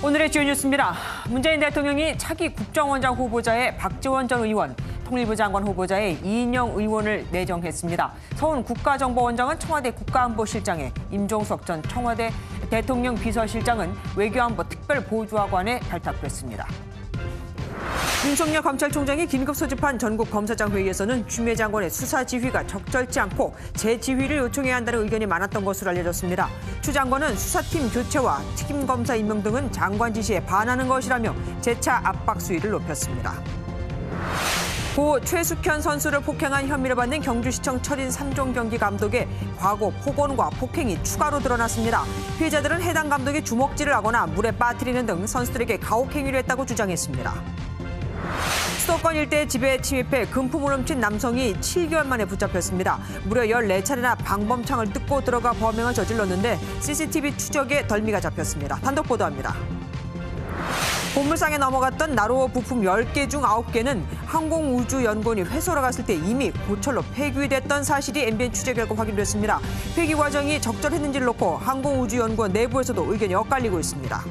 오늘의 주요 뉴스입니다. 문재인 대통령이 차기 국정원장 후보자에 박지원 전 의원, 통일부 장관 후보자에 이인영 의원을 내정했습니다. 서훈 국가정보원장은 청와대 국가안보실장에, 임종석 전 청와대 대통령 비서실장은 외교안보 특별보좌관에 발탁됐습니다. 윤석열 검찰총장이 긴급 소집한 전국검사장 회의에서는 추미애 장관의 수사 지휘가 적절치 않고 재지휘를 요청해야 한다는 의견이 많았던 것으로 알려졌습니다. 추 장관은 수사팀 교체와 특임검사 임명 등은 장관 지시에 반하는 것이라며 재차 압박 수위를 높였습니다. 고 최숙현 선수를 폭행한 혐의를 받는 경주시청 철인 3종 경기 감독의 과거 폭언과 폭행이 추가로 드러났습니다. 피해자들은 해당 감독이 주먹질을 하거나 물에 빠뜨리는 등 선수들에게 가혹행위를 했다고 주장했습니다. 수도권 일대 집에 침입해 금품을 훔친 남성이 7개월 만에 붙잡혔습니다. 무려 14차례나 방범창을 뜯고 들어가 범행을 저질렀는데 CCTV 추적에 덜미가 잡혔습니다. 단독 보도합니다. 보물상에 넘어갔던 나로호 부품 10개 중 9개는 항공우주연구원이 회수하러 갔을 때 이미 고철로 폐기됐던 사실이 MBN 취재 결과 확인됐습니다. 폐기 과정이 적절했는지를 놓고 항공우주연구원 내부에서도 의견이 엇갈리고 있습니다.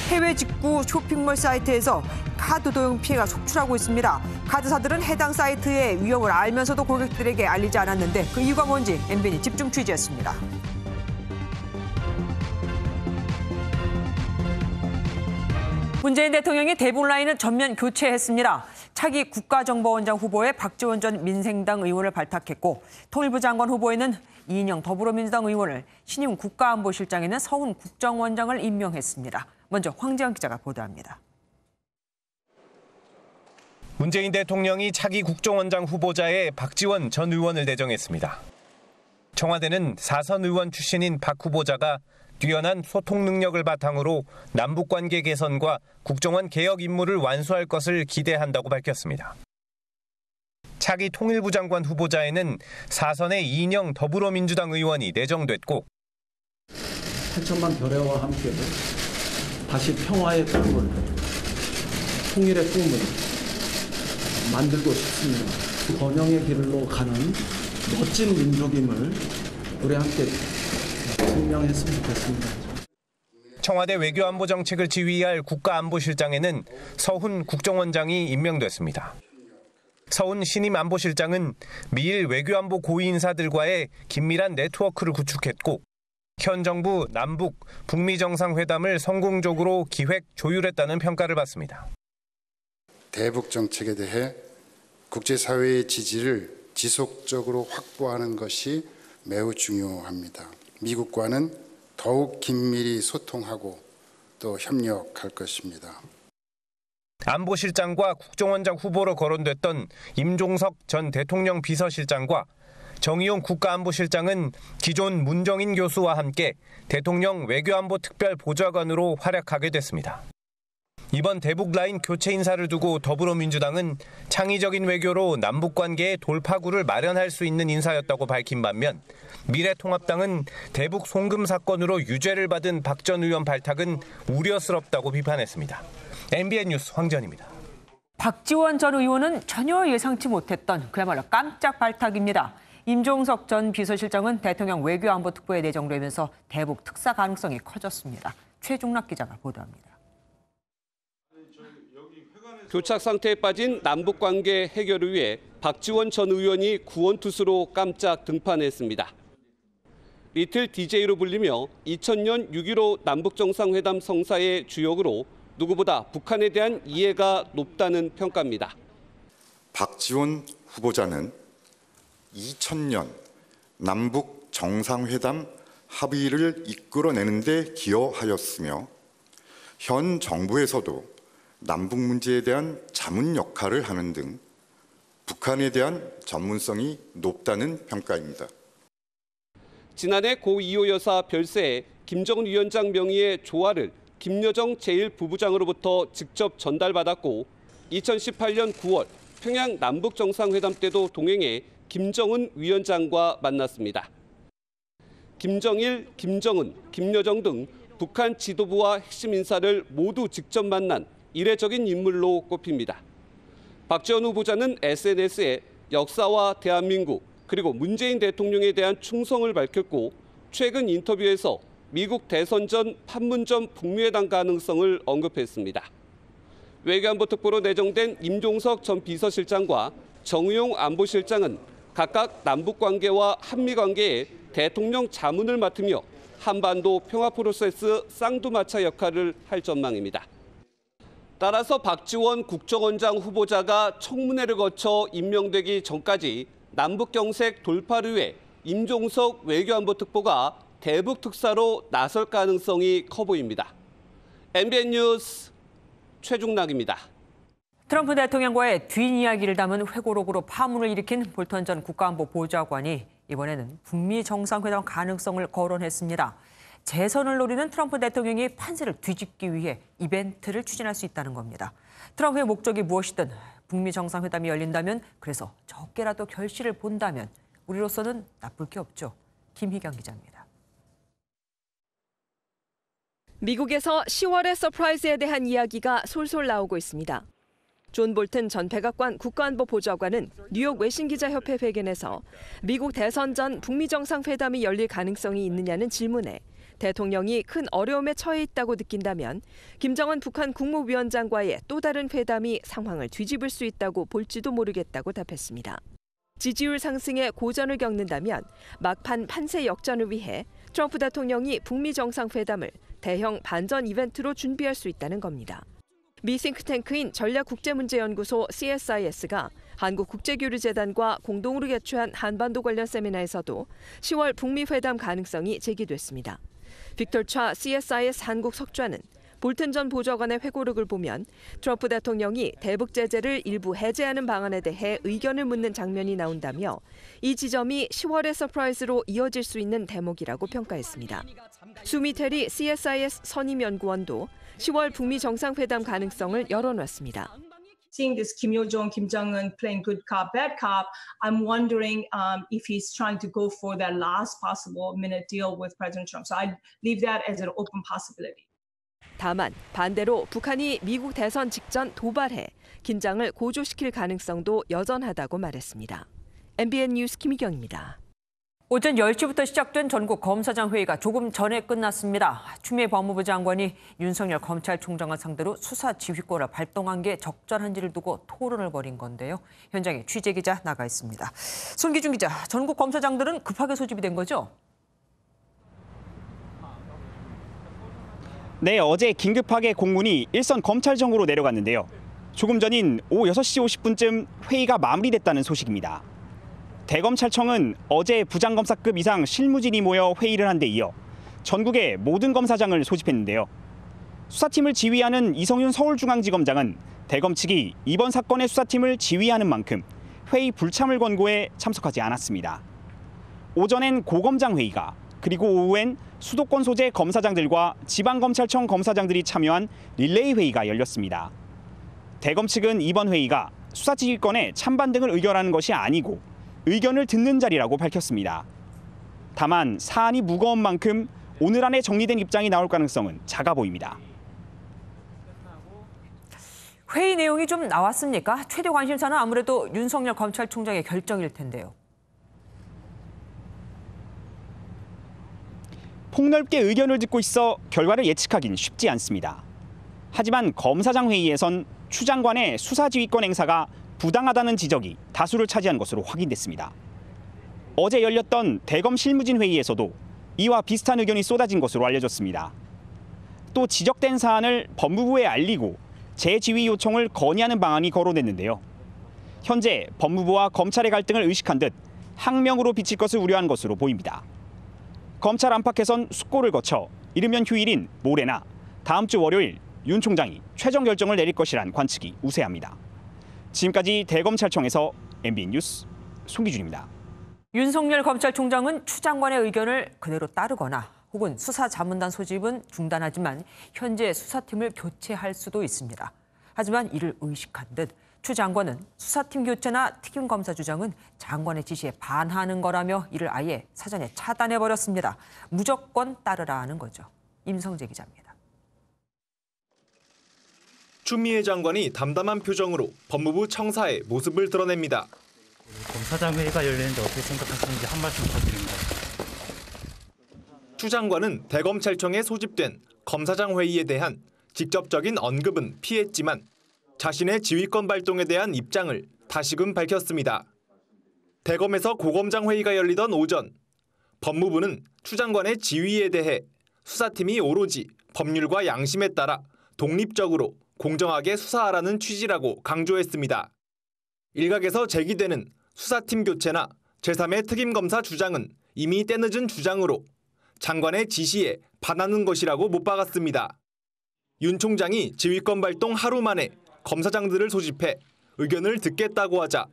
해외 직구 쇼핑몰 사이트에서 카드 도용 피해가 속출하고 있습니다. 카드사들은 해당 사이트의 위험을 알면서도 고객들에게 알리지 않았는데 그 이유가 뭔지 MBN이 집중 취재했습니다. 문재인 대통령이 대북 라인을 전면 교체했습니다. 차기 국가정보원장 후보에 박지원 전 민생당 의원을 발탁했고 통일부 장관 후보에는 이인영 더불어민주당 의원을, 신임 국가안보실장에는 서훈 국정원장을 임명했습니다. 먼저 황재현 기자가 보도합니다. 문재인 대통령이 차기 국정원장 후보자에 박지원 전 의원을 내정했습니다. 청와대는 4선 의원 출신인 박 후보자가 뛰어난 소통 능력을 바탕으로 남북관계 개선과 국정원 개혁 임무를 완수할 것을 기대한다고 밝혔습니다. 차기 통일부 장관 후보자에는 4선의 이인영 더불어민주당 의원이 내정됐고 8천만 결의와 함께 다시 평화의 꿈을, 통일의 꿈을 만들고 싶습니다. 번영의 길로 가는 멋진 민족임을 우리 함께 증명했으면 좋겠습니다. 청와대 외교안보 정책을 지휘할 국가안보실장에는 서훈 국정원장이 임명됐습니다. 서훈 신임 안보실장은 미일 외교안보 고위 인사들과의 긴밀한 네트워크를 구축했고 현 정부 남북, 북미 정상회담을 성공적으로 기획, 조율했다는 평가를 받습니다. 대북 정책에 대해 국제사회의 지지를 지속적으로 확보하는 것이 매우 중요합니다. 미국과는 더욱 긴밀히 소통하고 또 협력할 것입니다. 안보실장과 국정원장 후보로 거론됐던 임종석 전 대통령 비서실장과 정의용 국가안보실장은 기존 문정인 교수와 함께 대통령 외교안보 특별보좌관으로 활약하게 됐습니다. 이번 대북 라인 교체 인사를 두고 더불어민주당은 창의적인 외교로 남북관계의 돌파구를 마련할 수 있는 인사였다고 밝힌 반면 미래통합당은 대북 송금 사건으로 유죄를 받은 박 전 의원 발탁은 우려스럽다고 비판했습니다. MBN 뉴스 황전입니다. 박지원 전 의원은 전혀 예상치 못했던 그야말로 깜짝 발탁입니다. 임종석 전 비서실장은 대통령 외교안보특보에 내정되면서 대북 특사 가능성이 커졌습니다. 최중락 기자가 보도합니다. 교착 상태에 빠진 남북관계 해결을 위해 박지원 전 의원이 구원투수로 깜짝 등판했습니다. 리틀 DJ로 불리며 2000년 6.15 남북정상회담 성사의 주역으로 누구보다 북한에 대한 이해가 높다는 평가입니다. 박지원 후보자는 2000년 남북 정상회담 합의를 이끌어내는 데 기여하였으며 현 정부에서도 남북 문제에 대한 자문 역할을 하는 등 북한에 대한 전문성이 높다는 평가입니다. 지난해 고 2호 여사 별세에 김정은 위원장 명의의 조화를 김여정 제1부부장으로부터 직접 전달받았고 2018년 9월 평양 남북정상회담 때도 동행해 김정은 위원장과 만났습니다. 김정일, 김정은, 김여정 등 북한 지도부와 핵심 인사를 모두 직접 만난 이례적인 인물로 꼽힙니다. 박지원 후보자는 SNS에 역사와 대한민국 그리고 문재인 대통령에 대한 충성을 밝혔고 최근 인터뷰에서 미국 대선 전 판문점 북미회담 가능성을 언급했습니다. 외교안보 특보로 내정된 임종석 전 비서실장과 정의용 안보실장은 각각 남북관계와 한미관계에 대통령 자문을 맡으며 한반도 평화 프로세스 쌍두마차 역할을 할 전망입니다. 따라서 박지원 국정원장 후보자가 청문회를 거쳐 임명되기 전까지 남북경색 돌파를 위해 임종석 외교안보 특보가 대북 특사로 나설 가능성이 커 보입니다. MBN 뉴스 최중락입니다. 트럼프 대통령과의 뒷이야기를 담은 회고록으로 파문을 일으킨 볼턴 전 국가안보 보좌관이 이번에는 북미 정상회담 가능성을 거론했습니다. 재선을 노리는 트럼프 대통령이 판세를 뒤집기 위해 이벤트를 추진할 수 있다는 겁니다. 트럼프의 목적이 무엇이든 북미 정상회담이 열린다면, 그래서 적게라도 결실을 본다면 우리로서는 나쁠 게 없죠. 김희경 기자입니다. 미국에서 10월의 서프라이즈에 대한 이야기가 솔솔 나오고 있습니다. 존 볼튼 전 백악관 국가안보 보좌관은 뉴욕 외신기자협회 회견에서 미국 대선 전 북미 정상회담이 열릴 가능성이 있느냐는 질문에 대통령이 큰 어려움에 처해 있다고 느낀다면 김정은 북한 국무위원장과의 또 다른 회담이 상황을 뒤집을 수 있다고 볼지도 모르겠다고 답했습니다. 지지율 상승에 고전을 겪는다면 막판 판세 역전을 위해 트럼프 대통령이 북미 정상회담을 대형 반전 이벤트로 준비할 수 있다는 겁니다. 미 싱크탱크인 전략국제문제연구소 CSIS가 한국국제교류재단과 공동으로 개최한 한반도 관련 세미나에서도 10월 북미 회담 가능성이 제기됐습니다. 빅터 차 CSIS 한국 석좌는 볼튼 전 보좌관의 회고록을 보면 트럼프 대통령이 대북 제재를 일부 해제하는 방안에 대해 의견을 묻는 장면이 나온다며 이 지점이 10월의 서프라이즈로 이어질 수 있는 대목이라고 평가했습니다. 수미 테리 CSIS 선임 연구원도 10월 북미 정상회담 가능성을 열어놨습니다. Seeing this Kim Yo-jong, Kim Jong-un playing good cop, bad cop, I'm wondering if he's trying to go for that last possible minute deal with President Trump. So I leave that as an open possibility. 다만 반대로 북한이 미국 대선 직전 도발해 긴장을 고조시킬 가능성도 여전하다고 말했습니다. MBN 뉴스 김희경입니다. 오전 10시부터 시작된 전국 검사장 회의가 조금 전에 끝났습니다. 추미애 법무부 장관이 윤석열 검찰총장을 상대로 수사 지휘권을 발동한 게 적절한지를 두고 토론을 벌인 건데요. 현장에 취재기자 나가 있습니다. 손기준 기자, 전국 검사장들은 급하게 소집이 된 거죠? 네, 어제 긴급하게 공문이 일선 검찰청으로 내려갔는데요. 조금 전인 오후 6시 50분쯤 회의가 마무리됐다는 소식입니다. 대검찰청은 어제 부장검사급 이상 실무진이 모여 회의를 한 데 이어 전국의 모든 검사장을 소집했는데요. 수사팀을 지휘하는 이성윤 서울중앙지검장은 대검 측이 이번 사건의 수사팀을 지휘하는 만큼 회의 불참을 권고해 참석하지 않았습니다. 오전엔 고검장 회의가, 그리고 오후엔 수도권 소재 검사장들과 지방검찰청 검사장들이 참여한 릴레이 회의가 열렸습니다. 대검 측은 이번 회의가 수사지휘권의 찬반 등을 의결하는 것이 아니고 의견을 듣는 자리라고 밝혔습니다. 다만 사안이 무거운 만큼 오늘 안에 정리된 입장이 나올 가능성은 작아 보입니다. 회의 내용이 좀 나왔습니까? 최대 관심사는 아무래도 윤석열 검찰총장의 결정일 텐데요. 폭넓게 의견을 듣고 있어 결과를 예측하긴 쉽지 않습니다. 하지만 검사장 회의에선 추 장관의 수사지휘권 행사가 부당하다는 지적이 다수를 차지한 것으로 확인됐습니다. 어제 열렸던 대검 실무진 회의에서도 이와 비슷한 의견이 쏟아진 것으로 알려졌습니다. 또 지적된 사안을 법무부에 알리고 재지휘 요청을 건의하는 방안이 거론됐는데요. 현재 법무부와 검찰의 갈등을 의식한 듯 항명으로 비칠 것을 우려한 것으로 보입니다. 검찰 안팎에선 숙고를 거쳐 이르면 휴일인 모레나 다음 주 월요일 윤 총장이 최종 결정을 내릴 것이란 관측이 우세합니다. 지금까지 대검찰청에서 MBN 뉴스 송기준입니다. 윤석열 검찰총장은 추 장관의 의견을 그대로 따르거나 혹은 수사자문단 소집은 중단하지만 현재 수사팀을 교체할 수도 있습니다. 하지만 이를 의식한 듯 추 장관은 수사팀 교체나 특임검사 주장은 장관의 지시에 반하는 거라며 이를 아예 사전에 차단해버렸습니다. 무조건 따르라는 거죠. 임성재 기자입니다. 추미애 장관이 담담한 표정으로 법무부 청사의 모습을 드러냅니다. 검사장 회의가 열리는데 어떻게 생각하시는지 한 말씀 부탁드립니다. 추 장관은 대검찰청에 소집된 검사장 회의에 대한 직접적인 언급은 피했지만 자신의 지휘권 발동에 대한 입장을 다시금 밝혔습니다. 대검에서 고검장 회의가 열리던 오전, 법무부는 추 장관의 지휘에 대해 수사팀이 오로지 법률과 양심에 따라 독립적으로 공정하게 수사하라는 취지라고 강조했습니다. 일각에서 제기되는 수사팀 교체나 제3의 특임검사 주장은 이미 때늦은 주장으로 장관의 지시에 반하는 것이라고 못 박았습니다. 윤 총장이 지휘권 발동 하루 만에 검사장들을 소집해 의견을 듣겠다고 하자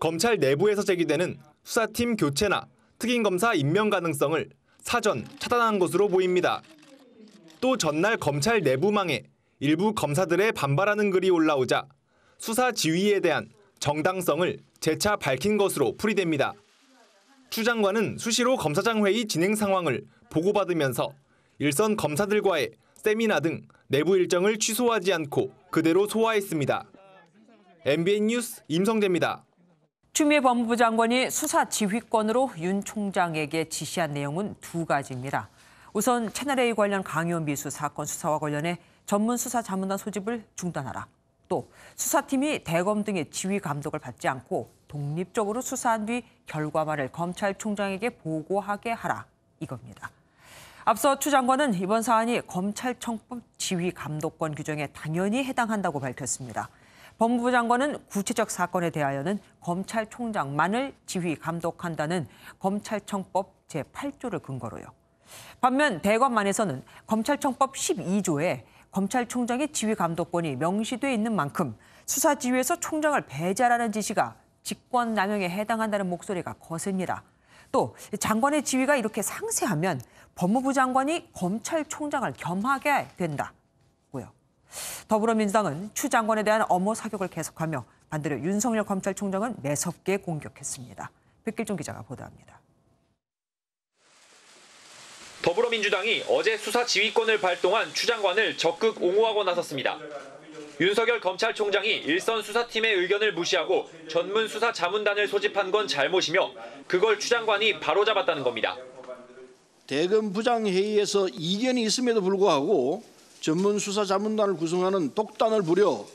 검찰 내부에서 제기되는 수사팀 교체나 특임검사 임명 가능성을 사전 차단한 것으로 보입니다. 또 전날 검찰 내부망에 일부 검사들의 반발하는 글이 올라오자 수사 지휘에 대한 정당성을 재차 밝힌 것으로 풀이됩니다. 추 장관은 수시로 검사장 회의 진행 상황을 보고받으면서 일선 검사들과의 세미나 등 내부 일정을 취소하지 않고 그대로 소화했습니다. MBN 뉴스 임성재입니다. 추미애 법무부 장관이 수사 지휘권으로 윤 총장에게 지시한 내용은 두 가지입니다. 우선 채널A 관련 강요원 미수 사건 수사와 관련해 전문 수사 자문단 소집을 중단하라. 또 수사팀이 대검 등의 지휘 감독을 받지 않고 독립적으로 수사한 뒤 결과만을 검찰총장에게 보고하게 하라. 이겁니다. 앞서 추 장관은 이번 사안이 검찰청법 지휘 감독권 규정에 당연히 해당한다고 밝혔습니다. 법무부 장관은 구체적 사건에 대하여는 검찰총장만을 지휘 감독한다는 검찰청법 제8조를 근거로요. 반면 대검안에서는 검찰청법 12조에 검찰총장의 지휘 감독권이 명시돼 있는 만큼 수사 지휘에서 총장을 배제하라는 지시가 직권남용에 해당한다는 목소리가 거셉니다. 또 장관의 지휘가 이렇게 상세하면 법무부 장관이 검찰총장을 겸하게 된다고요. 더불어민주당은 추 장관에 대한 엄호 사격을 계속하며 반대로 윤석열 검찰총장은 매섭게 공격했습니다. 백길종 기자가 보도합니다. 더불어민주당이 어제 수사 지휘권을 발동한 추 장관을 적극 옹호하고 나섰습니다. 윤석열 검찰총장이 일선 수사팀의 의견을 무시하고 전문 수사 자문단을 소집한 건 잘못이며 그걸 추 장관이 바로잡았다는 겁니다. 대검 부장회의에서 이견이 있음에도 불구하고 전문 수사 자문단을 구성하는 독단을 부려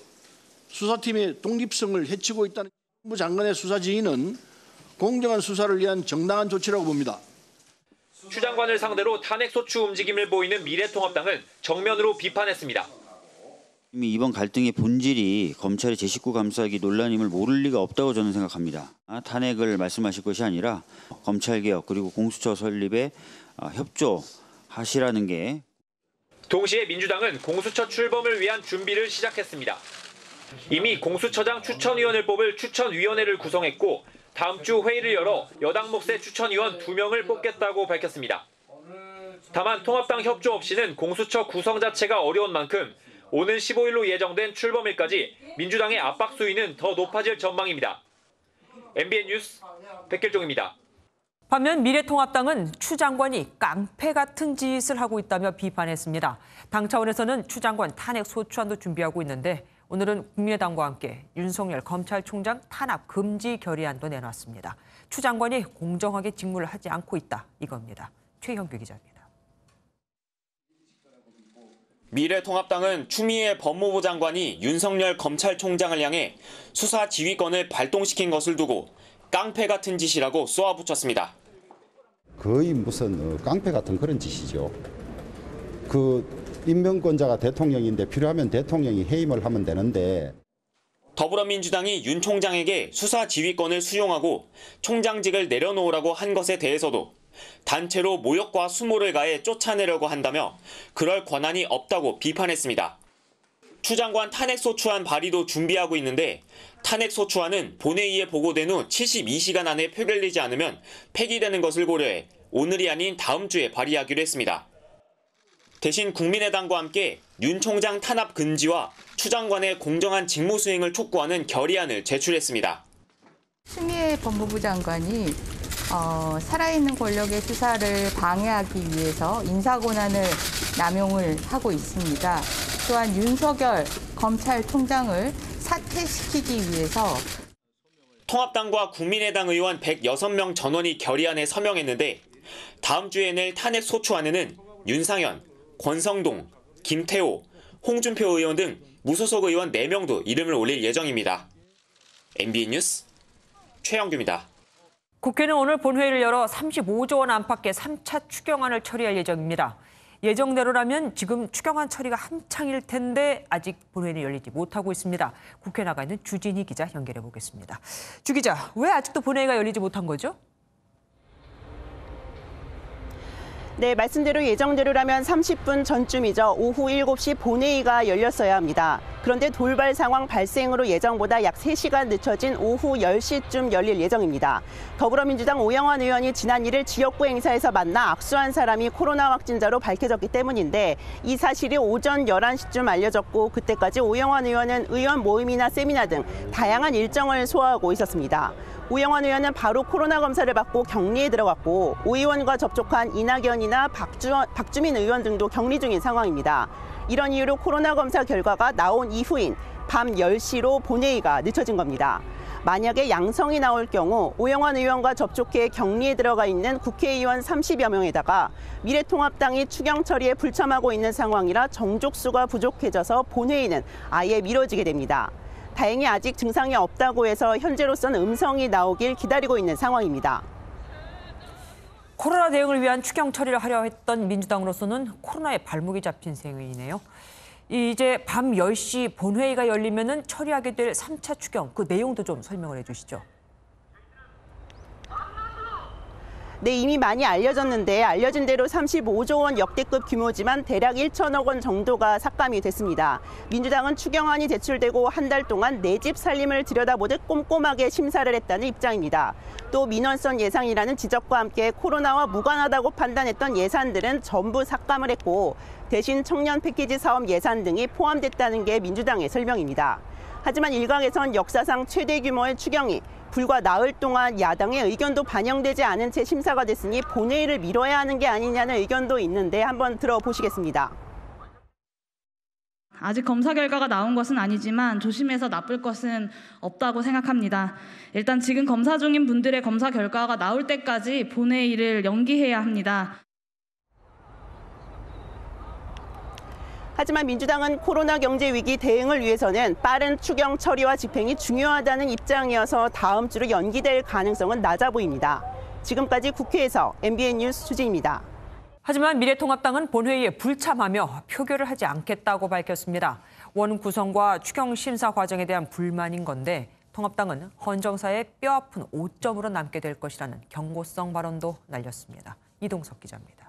수사팀의 독립성을 해치고 있다는 법무부 장관의 수사 지휘는 공정한 수사를 위한 정당한 조치라고 봅니다. 추 장관을 상대로 탄핵 소추 움직임을 보이는 미래통합당은 정면으로 비판했습니다. 이미 이번 갈등의 본질이 검찰의 제19 감싸기 논란임을 모를 리가 없다고 저는 생각합니다. 탄핵을 말씀하실 것이 아니라 검찰개혁 그리고 공수처 설립에 협조하시라는 게. 동시에 민주당은 공수처 출범을 위한 준비를 시작했습니다. 이미 공수처장 추천위원을 뽑을 추천위원회를 구성했고 다음 주 회의를 열어 여당 몫의 추천위원 2명을 뽑겠다고 밝혔습니다. 다만 통합당 협조 없이는 공수처 구성 자체가 어려운 만큼 오는 15일로 예정된 출범일까지 민주당의 압박 수위는 더 높아질 전망입니다. MBN 뉴스 백길종입니다. 반면 미래통합당은 추 장관이 깡패 같은 짓을 하고 있다며 비판했습니다. 당 차원에서는 추 장관 탄핵 소추안도 준비하고 있는데 오늘은 국민의당과 함께 윤석열 검찰총장 탄압 금지 결의안도 내놨습니다. 추 장관이 공정하게 직무를 하지 않고 있다 이겁니다. 최형규 기자입니다. 미래통합당은 추미애 법무부 장관이 윤석열 검찰총장을 향해 수사 지휘권을 발동시킨 것을 두고 깡패 같은 짓이라고 쏘아붙였습니다. 거의 무슨 깡패 같은 그런 짓이죠. 임명권자가 대통령인데 필요하면 대통령이 해임을 하면 되는데. 더불어민주당이 윤 총장에게 수사 지휘권을 수용하고 총장직을 내려놓으라고 한 것에 대해서도 단체로 모욕과 수모를 가해 쫓아내려고 한다며 그럴 권한이 없다고 비판했습니다. 추 장관 탄핵소추안 발의도 준비하고 있는데 탄핵소추안은 본회의에 보고된 후 72시간 안에 표결되지 않으면 폐기되는 것을 고려해 오늘이 아닌 다음 주에 발의하기로 했습니다. 대신 국민의당과 함께 윤 총장 탄압 금지와 추 장관의 공정한 직무 수행을 촉구하는 결의안을 제출했습니다. 추미애 법무부 장관이 살아있는 권력의 수사를 방해하기 위해서 인사권한을 남용을 하고 있습니다. 또한 윤석열 검찰총장을 사퇴시키기 위해서 통합당과 국민의당 의원 106명 전원이 결의안에 서명했는데 다음 주에 낼 탄핵 소추안에는 윤상현, 권성동, 김태호, 홍준표 의원 등 무소속 의원 4명도 이름을 올릴 예정입니다. MBN 뉴스 최영규입니다. 국회는 오늘 본회의를 열어 35조 원 안팎의 3차 추경안을 처리할 예정입니다. 예정대로라면 지금 추경안 처리가 한창일 텐데 아직 본회의는 열리지 못하고 있습니다. 국회 나가 있는 주진희 기자 연결해 보겠습니다. 주 기자, 왜 아직도 본회의가 열리지 못한 거죠? 네, 말씀대로 예정대로라면 30분 전쯤이죠. 오후 7시 본회의가 열렸어야 합니다. 그런데 돌발 상황 발생으로 예정보다 약 3시간 늦춰진 오후 10시쯤 열릴 예정입니다. 더불어민주당 오영환 의원이 지난 1일 지역구 행사에서 만나 악수한 사람이 코로나 확진자로 밝혀졌기 때문인데 이 사실이 오전 11시쯤 알려졌고 그때까지 오영환 의원은 의원 모임이나 세미나 등 다양한 일정을 소화하고 있었습니다. 오영환 의원은 바로 코로나 검사를 받고 격리에 들어갔고 오 의원과 접촉한 이낙연이나 박주민 의원 등도 격리 중인 상황입니다. 이런 이유로 코로나 검사 결과가 나온 이후인 밤 10시로 본회의가 늦춰진 겁니다. 만약에 양성이 나올 경우 오영환 의원과 접촉해 격리에 들어가 있는 국회의원 30여 명에다가 미래통합당이 추경 처리에 불참하고 있는 상황이라 정족수가 부족해져서 본회의는 아예 미뤄지게 됩니다. 다행히 아직 증상이 없다고 해서 현재로서는 음성이 나오길 기다리고 있는 상황입니다. 코로나 대응을 위한 추경 처리를 하려 했던 민주당으로서는 코로나에 발목이 잡힌 셈이네요. 이제 밤 10시 본회의가 열리면은 처리하게 될 3차 추경, 그 내용도 좀 설명을 해주시죠. 네, 이미 많이 알려졌는데 알려진 대로 35조 원 역대급 규모지만 대략 1천억 원 정도가 삭감이 됐습니다. 민주당은 추경안이 제출되고 한 달 동안 내 집 살림을 들여다보듯 꼼꼼하게 심사를 했다는 입장입니다. 또 민원성 예산이라는 지적과 함께 코로나와 무관하다고 판단했던 예산들은 전부 삭감을 했고 대신 청년 패키지 사업 예산 등이 포함됐다는 게 민주당의 설명입니다. 하지만 일각에선 역사상 최대 규모의 추경이 불과 나흘 동안 야당의 의견도 반영되지 않은 채 심사가 됐으니 본회의를 미뤄야 하는 게 아니냐는 의견도 있는데 한번 들어보시겠습니다. 아직 검사 결과가 나온 것은 아니지만 조심해서 나쁠 것은 없다고 생각합니다. 일단 지금 검사 중인 분들의 검사 결과가 나올 때까지 본회의를 연기해야 합니다. 하지만 민주당은 코로나 경제 위기 대응을 위해서는 빠른 추경 처리와 집행이 중요하다는 입장이어서 다음 주로 연기될 가능성은 낮아 보입니다. 지금까지 국회에서 MBN 뉴스 주진입니다. 하지만 미래통합당은 본회의에 불참하며 표결을 하지 않겠다고 밝혔습니다. 원 구성과 추경 심사 과정에 대한 불만인 건데 통합당은 헌정사의 뼈아픈 오점으로 남게 될 것이라는 경고성 발언도 날렸습니다. 이동석 기자입니다.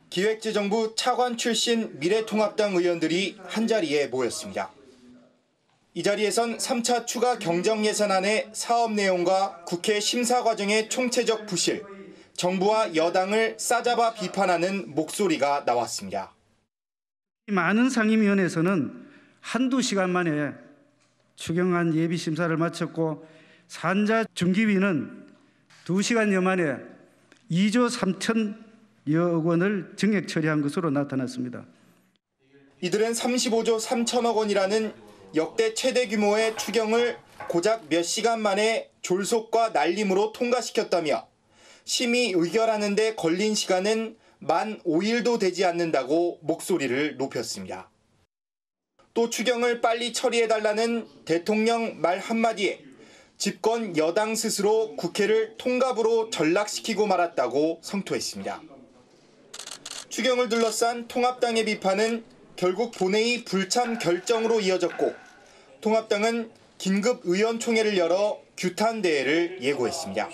기획재정부 차관 출신 미래통합당 의원들이 한자리에 모였습니다. 이 자리에선 3차 추가 경정예산안의 사업 내용과 국회 심사 과정의 총체적 부실, 정부와 여당을 싸잡아 비판하는 목소리가 나왔습니다. 많은 상임위원회에서는 한두 시간 만에 추경안 예비 심사를 마쳤고 산자 중기위는 2시간여 만에 2조 3천여억 원을 증액 처리한 것으로 나타났습니다. 이들은 35조 3천억 원이라는 역대 최대 규모의 추경을 고작 몇 시간 만에 졸속과 날림으로 통과시켰다며 심의 의결하는 데 걸린 시간은 만 5일도 되지 않는다고 목소리를 높였습니다. 또 추경을 빨리 처리해달라는 대통령 말 한마디에 집권 여당 스스로 국회를 통갑으로 전락시키고 말았다고 성토했습니다. 추경을 둘러싼 통합당의 비판은 결국 본회의 불참 결정으로 이어졌고 통합당은 긴급 의원총회를 열어 규탄 대회를 예고했습니다.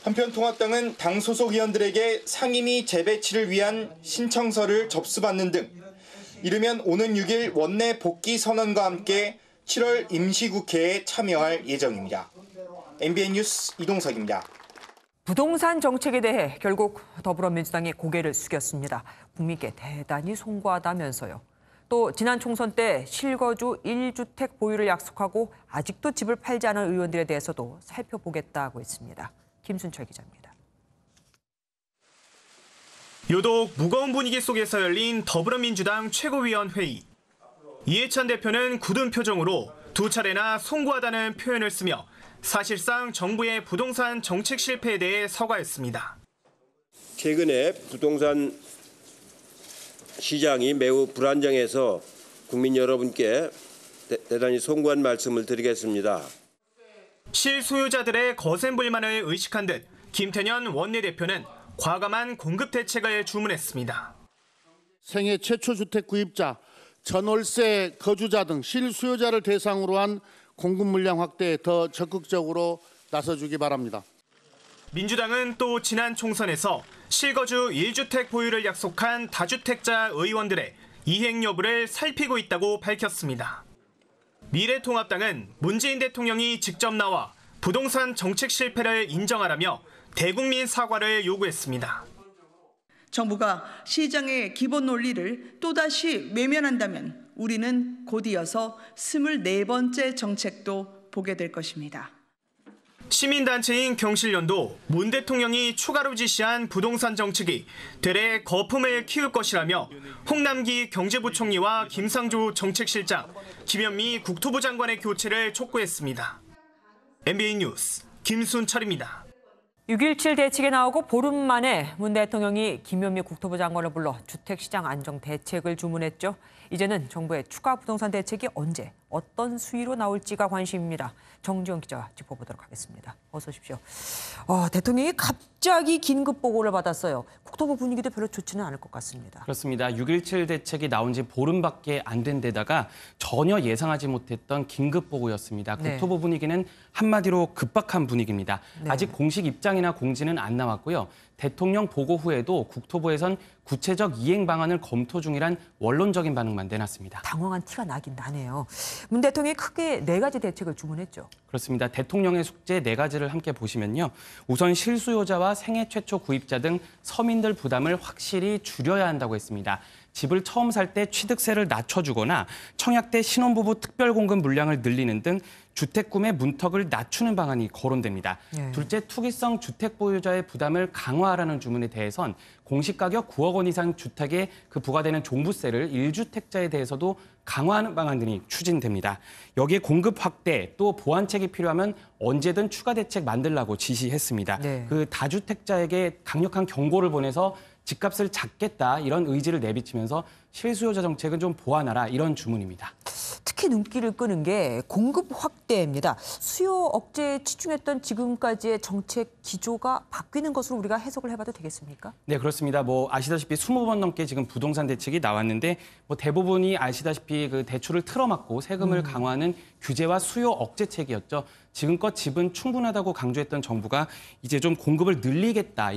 한편 통합당은 당 소속 의원들에게 상임위 재배치를 위한 신청서를 접수받는 등 이르면 오는 6일 원내 복귀 선언과 함께 7월 임시국회에 참여할 예정입니다. MBN 뉴스 이동석입니다. 부동산 정책에 대해 결국 더불어민주당이 고개를 숙였습니다. 국민께 대단히 송구하다면서요. 또 지난 총선 때 실거주 1주택 보유를 약속하고 아직도 집을 팔지 않은 의원들에 대해서도 살펴보겠다고 했습니다. 김순철 기자입니다. 유독 무거운 분위기 속에서 열린 더불어민주당 최고위원회의. 이해찬 대표는 굳은 표정으로 두 차례나 송구하다는 표현을 쓰며 사실상 정부의 부동산 정책 실패에 대해 사과했습니다. 최근에 부동산 시장이 매우 불안정해서 국민 여러분께 대단히 송구한 말씀을 드리겠습니다. 실수요자들의 거센 불만을 의식한 듯 김태년 원내대표는 과감한 공급 대책을 주문했습니다. 생애 최초 주택 구입자, 전월세 거주자 등 실수요자를 대상으로 한 공급 물량 확대에 더 적극적으로 나서주기 바랍니다. 민주당은 또 지난 총선에서 실거주 1주택 보유를 약속한 다주택자 의원들의 이행 여부를 살피고 있다고 밝혔습니다. 미래통합당은 문재인 대통령이 직접 나와 부동산 정책 실패를 인정하라며 대국민 사과를 요구했습니다. 정부가 시장의 기본 논리를 또다시 외면한다면 우리는 곧 이어서 24번째 정책도 보게 될 것입니다. 시민단체인 경실련도 문 대통령이 추가로 지시한 부동산 정책이 되레 거품을 키울 것이라며 홍남기 경제부총리와 김상조 정책실장, 김현미 국토부 장관의 교체를 촉구했습니다. MBN 뉴스 김순철입니다. 6.17 대책에 나오고 보름 만에 문 대통령이 김현미 국토부 장관을 불러 주택시장 안정 대책을 주문했죠. 이제는 정부의 추가 부동산 대책이 언제 어떤 수위로 나올지가 관심입니다. 정지영 기자와 짚어보도록 하겠습니다. 어서 오십시오. 대통령이 갑자기 긴급 보고를 받았어요. 국토부 분위기도 별로 좋지는 않을 것 같습니다. 그렇습니다. 6.17 대책이 나온 지 보름밖에 안 된 데다가 전혀 예상하지 못했던 긴급 보고였습니다. 네. 국토부 분위기는 한마디로 급박한 분위기입니다. 네. 아직 공식 입장이나 공지는 안 나왔고요. 대통령 보고 후에도 국토부에선 구체적 이행 방안을 검토 중이란 원론적인 반응만 내놨습니다. 당황한 티가 나긴 나네요. 문 대통령이 크게 4가지 대책을 주문했죠. 그렇습니다. 대통령의 숙제 4가지를 함께 보시면요. 우선 실수요자와 생애 최초 구입자 등 서민들 부담을 확실히 줄여야 한다고 했습니다. 집을 처음 살 때 취득세를 낮춰주거나 청약대 신혼부부 특별공급 물량을 늘리는 등 주택 구매 문턱을 낮추는 방안이 거론됩니다. 예. 둘째, 투기성 주택 보유자의 부담을 강화하라는 주문에 대해선 공시가격 9억 원 이상 주택에 그 부과되는 종부세를 1주택자에 대해서도 강화하는 방안들이 추진됩니다. 여기에 공급 확대 또 보완책이 필요하면 언제든 추가 대책 만들라고 지시했습니다. 네. 그 다주택자에게 강력한 경고를 보내서 집값을 잡겠다 이런 의지를 내비치면서 실수요자 정책은 좀 보완하라 이런 주문입니다. 특히 눈길을 끄는 게 공급 확대입니다. 수요 억제에 치중했던 지금까지의 정책 기조가 바뀌는 것으로 우리가 해석을 해봐도 되겠습니까? 네, 그렇습니다. 아시다시피 20번 넘게 지금 부동산 대책이 나왔는데 대부분이 아시다시피 그 대출을 틀어막고 세금을 강화하는 규제와 수요 억제책이었죠. 지금껏 집은 충분하다고 강조했던 정부가 이제 좀 공급을 늘리겠다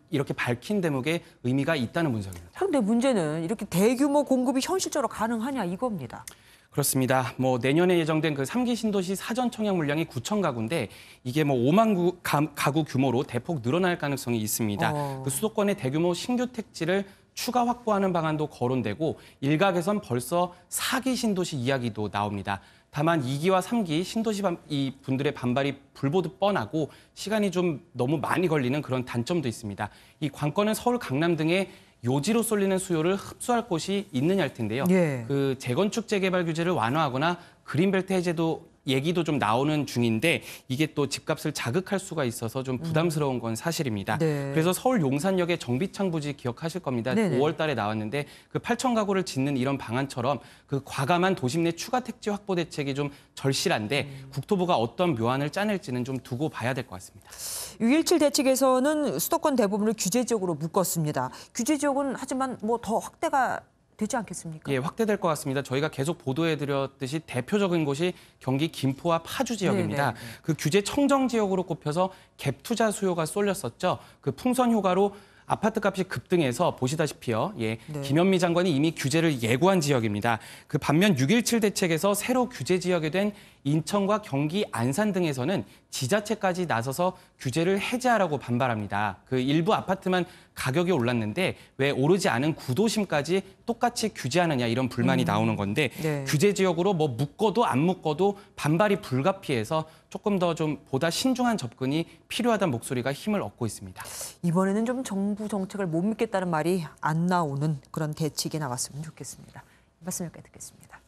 이렇게 밝힌 대목에 의미가 있다는 분석입니다. 그런데 문제는 이렇게 대규모 공급이 현실적으로 가능하냐 이겁니다. 그렇습니다. 내년에 예정된 그 3기 신도시 사전 청약 물량이 9천 가구인데 이게 5만 가구 규모로 대폭 늘어날 가능성이 있습니다. 그 수도권의 대규모 신규 택지를 추가 확보하는 방안도 거론되고 일각에선 벌써 4기 신도시 이야기도 나옵니다. 다만 2기와 3기 신도시 이 분들의 반발이 불보듯 뻔하고 시간이 좀 너무 많이 걸리는 그런 단점도 있습니다. 이 관건은 서울, 강남 등의 요지로 쏠리는 수요를 흡수할 곳이 있느냐 할 텐데요. 예. 그 재건축 재개발 규제를 완화하거나 그린벨트 해제도 얘기도 좀 나오는 중인데 이게 또 집값을 자극할 수가 있어서 좀 부담스러운 건 사실입니다. 네. 그래서 서울 용산역의 정비창 부지 기억하실 겁니다. 네네. 5월 달에 나왔는데 그 8천 가구를 짓는 이런 방안처럼 그 과감한 도심 내 추가 택지 확보 대책이 좀 절실한데 국토부가 어떤 묘안을 짜낼지는 좀 두고 봐야 될 것 같습니다. 6.17 대책에서는 수도권 대부분을 규제 지역으로 묶었습니다. 규제 지역은 하지만 더 확대가 되지 않겠습니까? 예, 확대될 것 같습니다. 저희가 계속 보도해드렸듯이 대표적인 곳이 경기 김포와 파주 지역입니다. 네네. 그 규제 청정 지역으로 꼽혀서 갭 투자 수요가 쏠렸었죠. 그 풍선 효과로 아파트 값이 급등해서 보시다시피요. 예, 네. 김현미 장관이 이미 규제를 예고한 지역입니다. 그 반면 6.17 대책에서 새로 규제 지역이 된 인천과 경기, 안산 등에서는 지자체까지 나서서 규제를 해제하라고 반발합니다. 그 일부 아파트만 가격이 올랐는데 왜 오르지 않은 구도심까지 똑같이 규제하느냐 이런 불만이 나오는 건데 네. 규제 지역으로 묶어도 안 묶어도 반발이 불가피해서 조금 더 좀 보다 신중한 접근이 필요하다는 목소리가 힘을 얻고 있습니다. 이번에는 좀 정부 정책을 못 믿겠다는 말이 안 나오는 그런 대책이 나왔으면 좋겠습니다. 말씀 여기까지 듣겠습니다.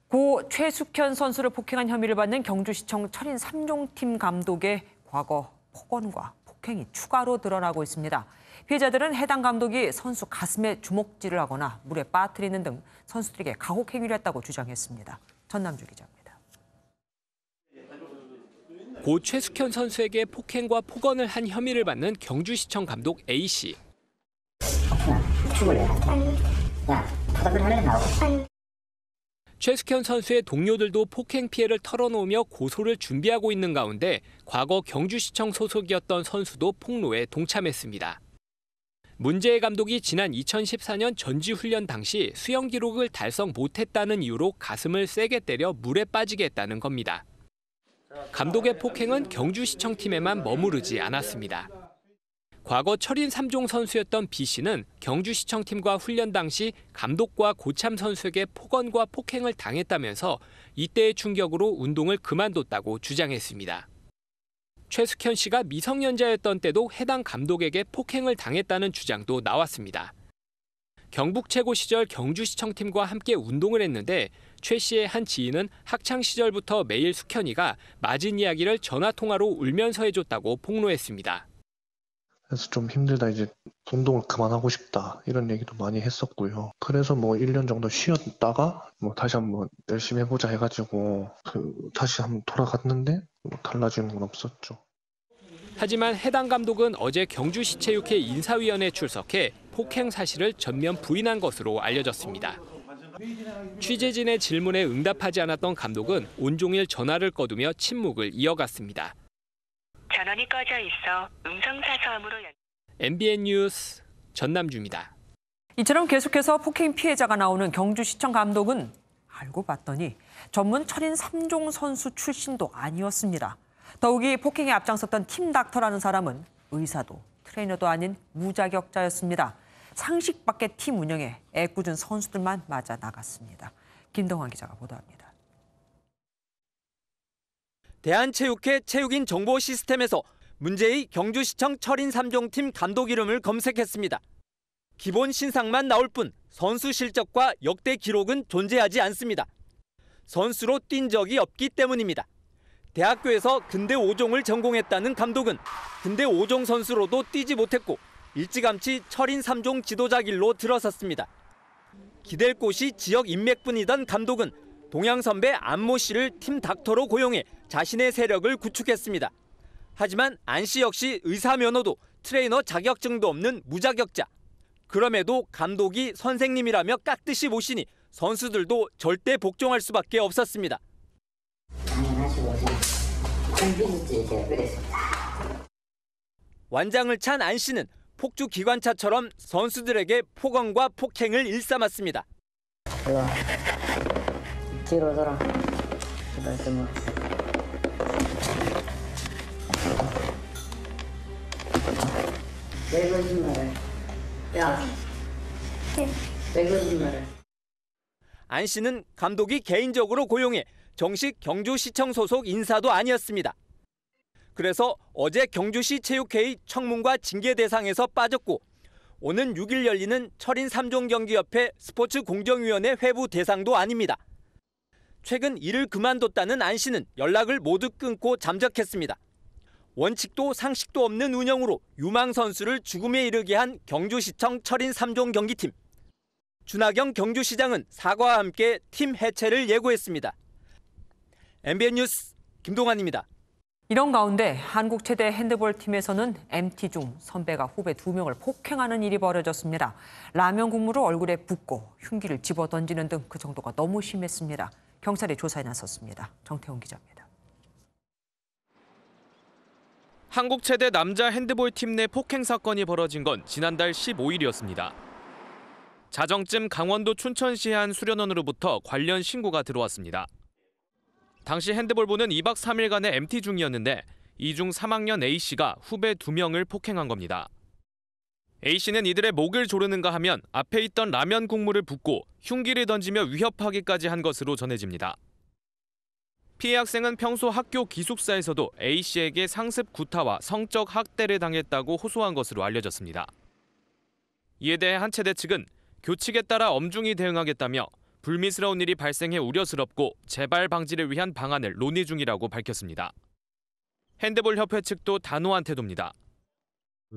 고 최숙현 선수를 폭행한 혐의를 받는 경주시청 철인 3종 팀 감독의 과거 폭언과 폭행이 추가로 드러나고 있습니다. 피해자들은 해당 감독이 선수 가슴에 주먹질을 하거나 물에 빠뜨리는 등 선수들에게 가혹 행위를 했다고 주장했습니다. 전남주 기자입니다. 고 최숙현 선수에게 폭행과 폭언을 한 혐의를 받는 경주시청 감독 A씨. 최숙현 선수의 동료들도 폭행 피해를 털어놓으며 고소를 준비하고 있는 가운데 과거 경주시청 소속이었던 선수도 폭로에 동참했습니다. 문재희 감독이 지난 2014년 전지훈련 당시 수영 기록을 달성 못했다는 이유로 가슴을 세게 때려 물에 빠지게 했다는 겁니다. 감독의 폭행은 경주시청 팀에만 머무르지 않았습니다. 과거 철인 3종 선수였던 B씨는 경주시청 팀과 훈련 당시 감독과 고참 선수에게 폭언과 폭행을 당했다면서 이때의 충격으로 운동을 그만뒀다고 주장했습니다. 최숙현 씨가 미성년자였던 때도 해당 감독에게 폭행을 당했다는 주장도 나왔습니다. 경북 최고 시절 경주시청 팀과 함께 운동을 했는데 최 씨의 한 지인은 학창 시절부터 매일 숙현이가 맞은 이야기를 전화통화로 울면서 해줬다고 폭로했습니다. 그래서 좀 힘들다, 이제 운동을 그만하고 싶다, 이런 얘기도 많이 했었고요. 그래서 뭐 1년 정도 쉬었다가 뭐 다시 한번 열심히 해보자 해가지고 다시 한번 돌아갔는데 뭐 달라지는 건 없었죠. 하지만 해당 감독은 어제 경주시체육회 인사위원회에 출석해 폭행 사실을 전면 부인한 것으로 알려졌습니다. 취재진의 질문에 응답하지 않았던 감독은 온종일 전화를 꺼두며 침묵을 이어갔습니다. 전원이 꺼져 있어 음성사서함으로 MBN 뉴스 전남주입니다. 이처럼 계속해서 폭행 피해자가 나오는 경주시청 감독은 알고 봤더니 전문 철인 3종 선수 출신도 아니었습니다. 더욱이 폭행에 앞장섰던 팀 닥터라는 사람은 의사도 트레이너도 아닌 무자격자였습니다. 상식 밖의 팀 운영에 애꿎은 선수들만 맞아 나갔습니다. 김동환 기자가 보도합니다. 대한체육회 체육인 정보 시스템에서 문재희 경주시청 철인 3종 팀 감독 이름을 검색했습니다. 기본 신상만 나올 뿐 선수 실적과 역대 기록은 존재하지 않습니다. 선수로 뛴 적이 없기 때문입니다. 대학교에서 근대 5종을 전공했다는 감독은 근대 5종 선수로도 뛰지 못했고 일찌감치 철인 3종 지도자 길로 들어섰습니다. 기댈 곳이 지역 인맥뿐이던 감독은 동양 선배 안모 씨를 팀 닥터로 고용해 자신의 세력을 구축했습니다. 하지만 안 씨 역시 의사 면허도 트레이너 자격증도 없는 무자격자. 그럼에도 감독이 선생님이라며 깍듯이 모시니 선수들도 절대 복종할 수밖에 없었습니다. 완장을 찬 안 씨는 폭주 기관차처럼 선수들에게 폭언과 폭행을 일삼았습니다. 뒤로 돌아. 왜 거짓말해? 야, 왜 거짓말해? 안 씨는 감독이 개인적으로 고용해 정식 경주시청 소속 인사도 아니었습니다. 그래서 어제 경주시 체육회의 청문과 징계 대상에서 빠졌고 오는 6일 열리는 철인 3종 경기협회 스포츠공정위원회 회부 대상도 아닙니다. 최근 일을 그만뒀다는 안 씨는 연락을 모두 끊고 잠적했습니다. 원칙도 상식도 없는 운영으로 유망 선수를 죽음에 이르게 한 경주시청 철인 3종 경기팀. 준하경 경주시장은 사과와 함께 팀 해체를 예고했습니다. MBN 뉴스 김동환입니다. 이런 가운데 한국 최대 핸드볼 팀에서는 MT 중 선배가 후배 2명을 폭행하는 일이 벌어졌습니다. 라면 국물을 얼굴에 붓고 흉기를 집어던지는 등 그 정도가 너무 심했습니다. 경찰이 조사에 나섰습니다. 정태훈 기자입니다. 한국 최대 남자 핸드볼 팀 내 폭행 사건이 벌어진 건 지난달 15일이었습니다. 자정쯤 강원도 춘천시의 한 수련원으로부터 관련 신고가 들어왔습니다. 당시 핸드볼부는 2박 3일간의 MT 중이었는데 이 중 3학년 A씨가 후배 2명을 폭행한 겁니다. A씨는 이들의 목을 조르는가 하면 앞에 있던 라면 국물을 붓고 흉기를 던지며 위협하기까지 한 것으로 전해집니다. 피해 학생은 평소 학교 기숙사에서도 A씨에게 상습 구타와 성적 학대를 당했다고 호소한 것으로 알려졌습니다. 이에 대해 한 체대 측은 교칙에 따라 엄중히 대응하겠다며 불미스러운 일이 발생해 우려스럽고 재발 방지를 위한 방안을 논의 중이라고 밝혔습니다. 핸드볼 협회 측도 단호한 태도입니다.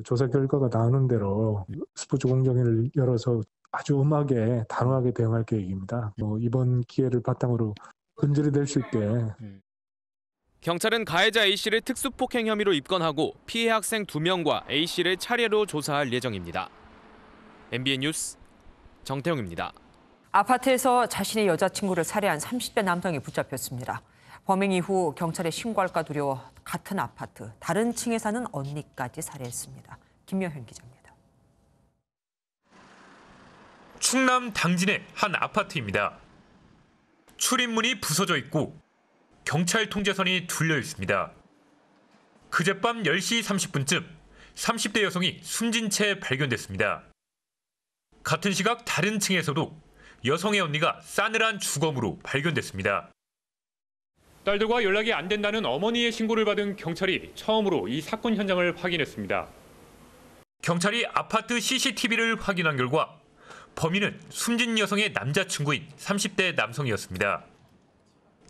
조사 결과가 나오는 대로 스포츠 공정위를 열어서 아주 엄하게 단호하게 대응할 계획입니다. 이번 기회를 바탕으로 근절이 될 수 있게. 경찰은 가해자 A씨를 특수폭행 혐의로 입건하고 피해 학생 2명과 A씨를 차례로 조사할 예정입니다. MBN 뉴스 정태영입니다. 아파트에서 자신의 여자친구를 살해한 30대 남성이 붙잡혔습니다. 범행 이후 경찰에 신고할까 두려워 같은 아파트, 다른 층에 사는 언니까지 살해했습니다. 김명현 기자입니다. 충남 당진의 한 아파트입니다. 출입문이 부서져 있고 경찰 통제선이 둘려 있습니다. 그젯밤 10시 30분쯤 30대 여성이 숨진 채 발견됐습니다. 같은 시각 다른 층에서도 여성의 언니가 싸늘한 주검으로 발견됐습니다. 딸들과 연락이 안 된다는 어머니의 신고를 받은 경찰이 처음으로 이 사건 현장을 확인했습니다. 경찰이 아파트 CCTV를 확인한 결과 범인은 숨진 여성의 남자친구인 30대 남성이었습니다.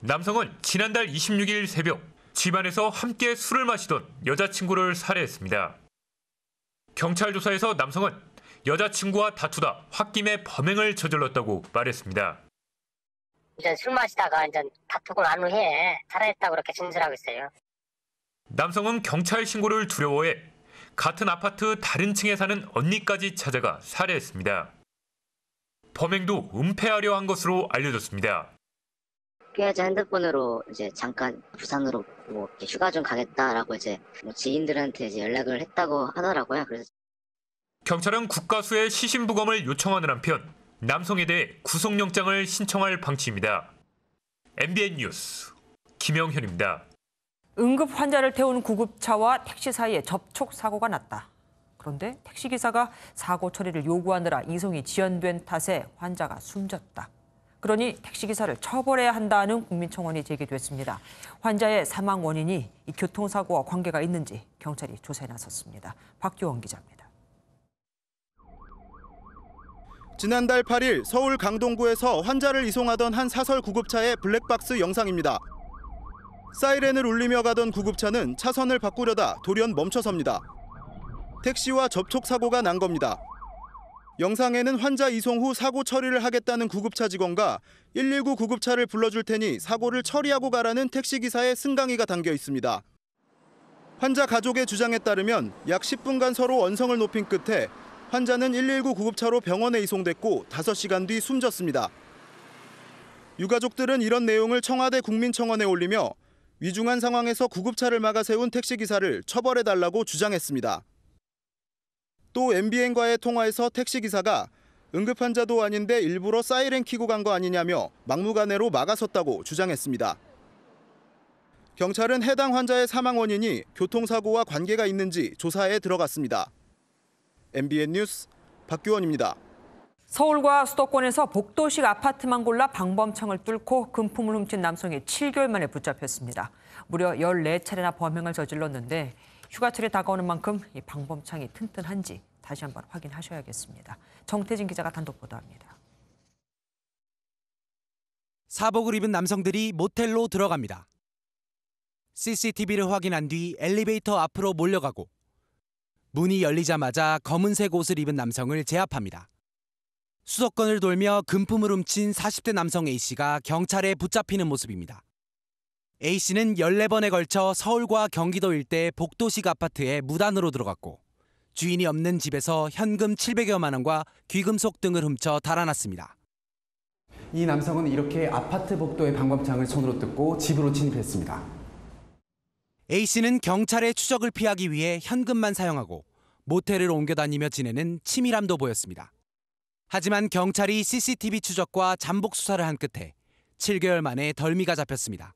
남성은 지난달 26일 새벽 집안에서 함께 술을 마시던 여자친구를 살해했습니다. 경찰 조사에서 남성은 여자친구와 다투다 홧김에 범행을 저질렀다고 말했습니다. 이제 술 마시다가 이제 다투고 난 후에 살해했다고 그렇게 진술하고 있어요. 남성은 경찰 신고를 두려워해 같은 아파트 다른 층에 사는 언니까지 찾아가 살해했습니다. 범행도 은폐하려 한 것으로 알려졌습니다. 피해자 핸드폰으로 이제 잠깐 부산으로 휴가 좀 가겠다라고 이제 지인들한테 이제 연락을 했다고 하더라고요. 그래서 경찰은 국가수에 시신부검을 요청하는 한편 남성에 대해 구속영장을 신청할 방침입니다. MBN 뉴스 김영현입니다. 응급 환자를 태운 구급차와 택시 사이에 접촉 사고가 났다. 그런데 택시기사가 사고 처리를 요구하느라 이송이 지연된 탓에 환자가 숨졌다. 그러니 택시기사를 처벌해야 한다는 국민청원이 제기됐습니다. 환자의 사망 원인이 이 교통사고와 관계가 있는지 경찰이 조사에 나섰습니다. 박규원 기자입니다. 지난달 8일 서울 강동구에서 환자를 이송하던 한 사설 구급차의 블랙박스 영상입니다. 사이렌을 울리며 가던 구급차는 차선을 바꾸려다 돌연 멈춰섭니다. 택시와 접촉 사고가 난 겁니다. 영상에는 환자 이송 후 사고 처리를 하겠다는 구급차 직원과 119 구급차를 불러줄 테니 사고를 처리하고 가라는 택시기사의 승강의가 담겨 있습니다. 환자 가족의 주장에 따르면 약 10분간 서로 언성을 높인 끝에 환자는 119 구급차로 병원에 이송됐고 5시간 뒤 숨졌습니다. 유가족들은 이런 내용을 청와대 국민청원에 올리며 위중한 상황에서 구급차를 막아 세운 택시기사를 처벌해달라고 주장했습니다. 또 MBN과의 통화에서 택시기사가 응급환자도 아닌데 일부러 사이렌 켜고 간 거 아니냐며 막무가내로 막아섰다고 주장했습니다. 경찰은 해당 환자의 사망 원인이 교통사고와 관계가 있는지 조사에 들어갔습니다. MBN 뉴스 박규원입니다. 서울과 수도권에서 복도식 아파트만 골라 방범창을 뚫고 금품을 훔친 남성이 7개월 만에 붙잡혔습니다. 무려 14차례나 범행을 저질렀는데 휴가철이 다가오는 만큼 이 방범창이 튼튼한지 다시 한번 확인하셔야겠습니다. 정태진 기자가 단독 보도합니다. 사복을 입은 남성들이 모텔로 들어갑니다. CCTV를 확인한 뒤 엘리베이터 앞으로 몰려가고 문이 열리자마자 검은색 옷을 입은 남성을 제압합니다. 수도권을 돌며 금품을 훔친 40대 남성 A씨가 경찰에 붙잡히는 모습입니다. A씨는 14번에 걸쳐 서울과 경기도 일대 복도식 아파트에 무단으로 들어갔고 주인이 없는 집에서 현금 700여만 원과 귀금속 등을 훔쳐 달아났습니다. 이 남성은 이렇게 아파트 복도의 방범창을 손으로 뜯고 집으로 진입했습니다. A씨는 경찰의 추적을 피하기 위해 현금만 사용하고 모텔을 옮겨 다니며 지내는 치밀함도 보였습니다. 하지만 경찰이 CCTV 추적과 잠복 수사를 한 끝에 7개월 만에 덜미가 잡혔습니다.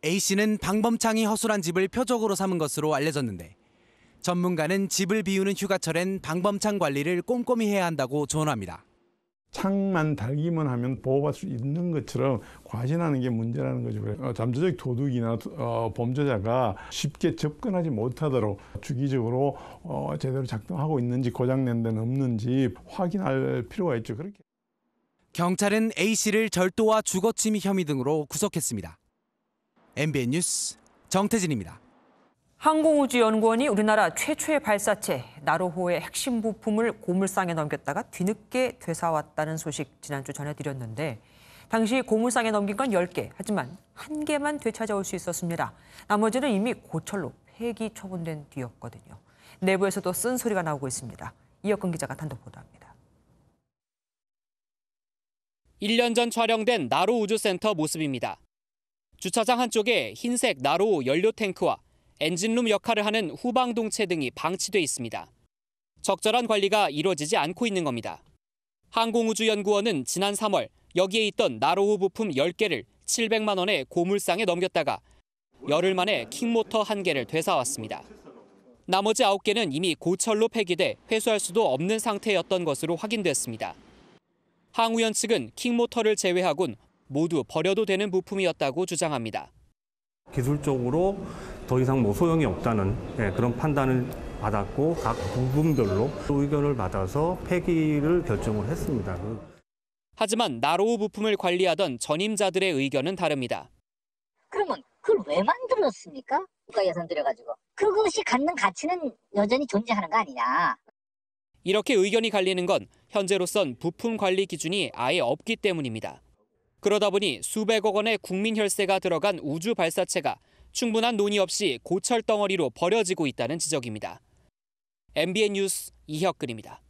A씨는 방범창이 허술한 집을 표적으로 삼은 것으로 알려졌는데 전문가는 집을 비우는 휴가철엔 방범창 관리를 꼼꼼히 해야 한다고 조언합니다. 창만 달기만 하면 보호받을 수 있는 것처럼 과신하는 게 문제라는 거죠. 잠재적 도둑이나 범죄자가 쉽게 접근하지 못하도록 주기적으로 제대로 작동하고 있는지 고장낸 데는 없는지 확인할 필요가 있죠. 그렇게. 경찰은 A씨를 절도와 주거침입 혐의 등으로 구속했습니다. MBN 뉴스 정태진입니다. 항공우주연구원이 우리나라 최초의 발사체 나로호의 핵심 부품을 고물상에 넘겼다가 뒤늦게 되살아왔다는 소식 지난주 전해드렸는데 당시 고물상에 넘긴 건 10개, 하지만 1개만 되찾아올 수 있었습니다. 나머지는 이미 고철로 폐기 처분된 뒤였거든요. 내부에서도 쓴소리가 나오고 있습니다. 이혁근 기자가 단독 보도합니다. 1년 전 촬영된 나로 우주센터 모습입니다. 주차장 한쪽에 흰색 나로 연료 탱크와 엔진룸 역할을 하는 후방동체 등이 방치돼 있습니다. 적절한 관리가 이루어지지 않고 있는 겁니다. 항공우주연구원은 지난 3월 여기에 있던 나로호 부품 10개를 700만 원에 고물상에 넘겼다가 열흘 만에 킥모터 1개를 되살아왔습니다. 나머지 9개는 이미 고철로 폐기돼 회수할 수도 없는 상태였던 것으로 확인됐습니다. 항우연 측은 킥모터를 제외하곤 모두 버려도 되는 부품이었다고 주장합니다. 기술적으로 더 이상 소용이 없다는 그런 판단을 받았고 각 부분별로 의견을 받아서 폐기를 결정을 했습니다. 하지만 나로호 부품을 관리하던 전임자들의 의견은 다릅니다. 그러면 그걸 왜 만들었습니까? 국가 예산 들여가지고. 그것이 갖는 가치는 여전히 존재하는 거 아니냐. 이렇게 의견이 갈리는 건 현재로선 부품 관리 기준이 아예 없기 때문입니다. 그러다 보니 수백억 원의 국민 혈세가 들어간 우주 발사체가 충분한 논의 없이 고철 덩어리로 버려지고 있다는 지적입니다. MBN 뉴스 이혁근입니다.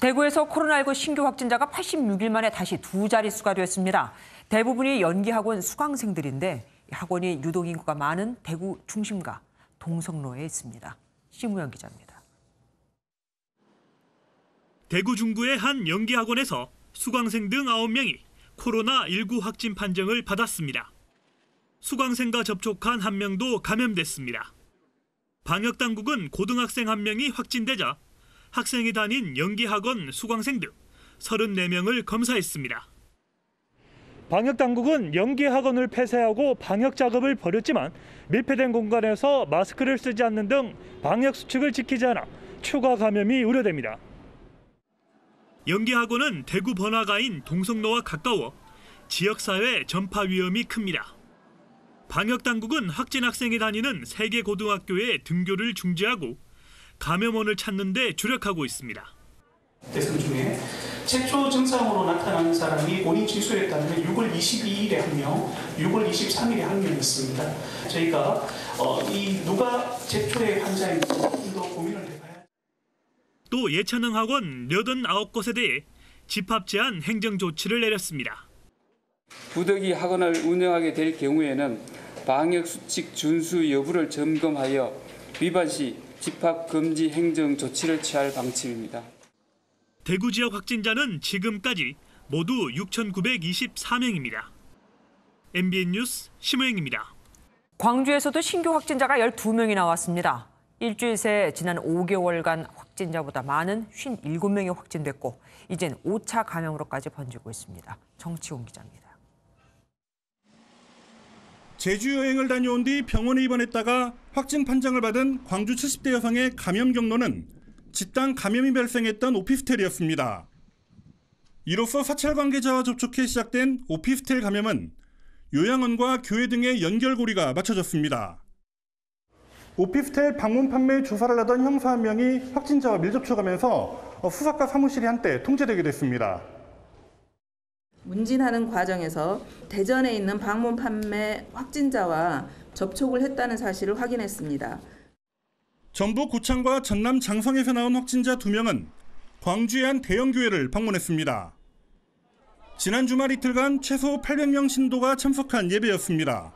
대구에서 코로나19 신규 확진자가 86일 만에 다시 2자릿수가 됐습니다. 대부분이 연기학원 수강생들인데 학원이 유동인구가 많은 대구 중심가 동성로에 있습니다. 심우영 기자입니다. 대구 중구의 한 연기학원에서 수강생 등 9명이 코로나19 확진 판정을 받았습니다. 수강생과 접촉한 1명도 감염됐습니다. 방역당국은 고등학생 1명이 확진되자 학생이 다닌 연기학원 수강생 등 34명을 검사했습니다. 방역당국은 연기학원을 폐쇄하고 방역 작업을 벌였지만 밀폐된 공간에서 마스크를 쓰지 않는 등 방역 수칙을 지키지 않아 추가 감염이 우려됩니다. 연기학원은 대구 번화가인 동성로와 가까워 지역사회 전파 위험이 큽니다. 방역당국은 확진 학생이 다니는 3개 고등학교의 등교를 중지하고 감염원을 찾는 데 주력하고 있습니다. 대상 중에 최초 증상으로 나타난 사람이 본인 진술에 따르면 6월 22일에 1명, 6월 23일에 1명이었습니다. 저희가 이 누가 최초의 환자인지 좀 더 고민을 해봐야. 또 예체능학원 89곳에 대해 집합 제한 행정 조치를 내렸습니다. 부득이 학원을 운영하게 될 경우에는 방역수칙 준수 여부를 점검하여 위반 시 집합 금지 행정 조치를 취할 방침입니다. 대구 지역 확진자는 지금까지 모두 6,924명입니다. MBN 뉴스 심우영입니다. 광주에서도 신규 확진자가 12명이 나왔습니다. 일주일 새 지난 5개월간 확진자보다 많은 57명이 확진됐고 이젠 5차 감염으로까지 번지고 있습니다. 정치훈 기자입니다. 제주 여행을 다녀온 뒤 병원에 입원했다가 확진 판정을 받은 광주 70대 여성의 감염 경로는 집단 감염이 발생했던 오피스텔이었습니다. 이로써 사찰 관계자와 접촉해 시작된 오피스텔 감염은 요양원과 교회 등의 연결고리가 맞춰졌습니다. 오피스텔 방문 판매 주사를 하던 형사 한 명이 확진자와 밀접촉하면서 수사과 사무실이 한때 통제되게 됐습니다. 문진하는 과정에서 대전에 있는 방문 판매 확진자와 접촉을 했다는 사실을 확인했습니다. 전북 고창과 전남 장성에서 나온 확진자 2명은 광주의 한 대형 교회를 방문했습니다. 지난 주말 이틀간 최소 800명 신도가 참석한 예배였습니다.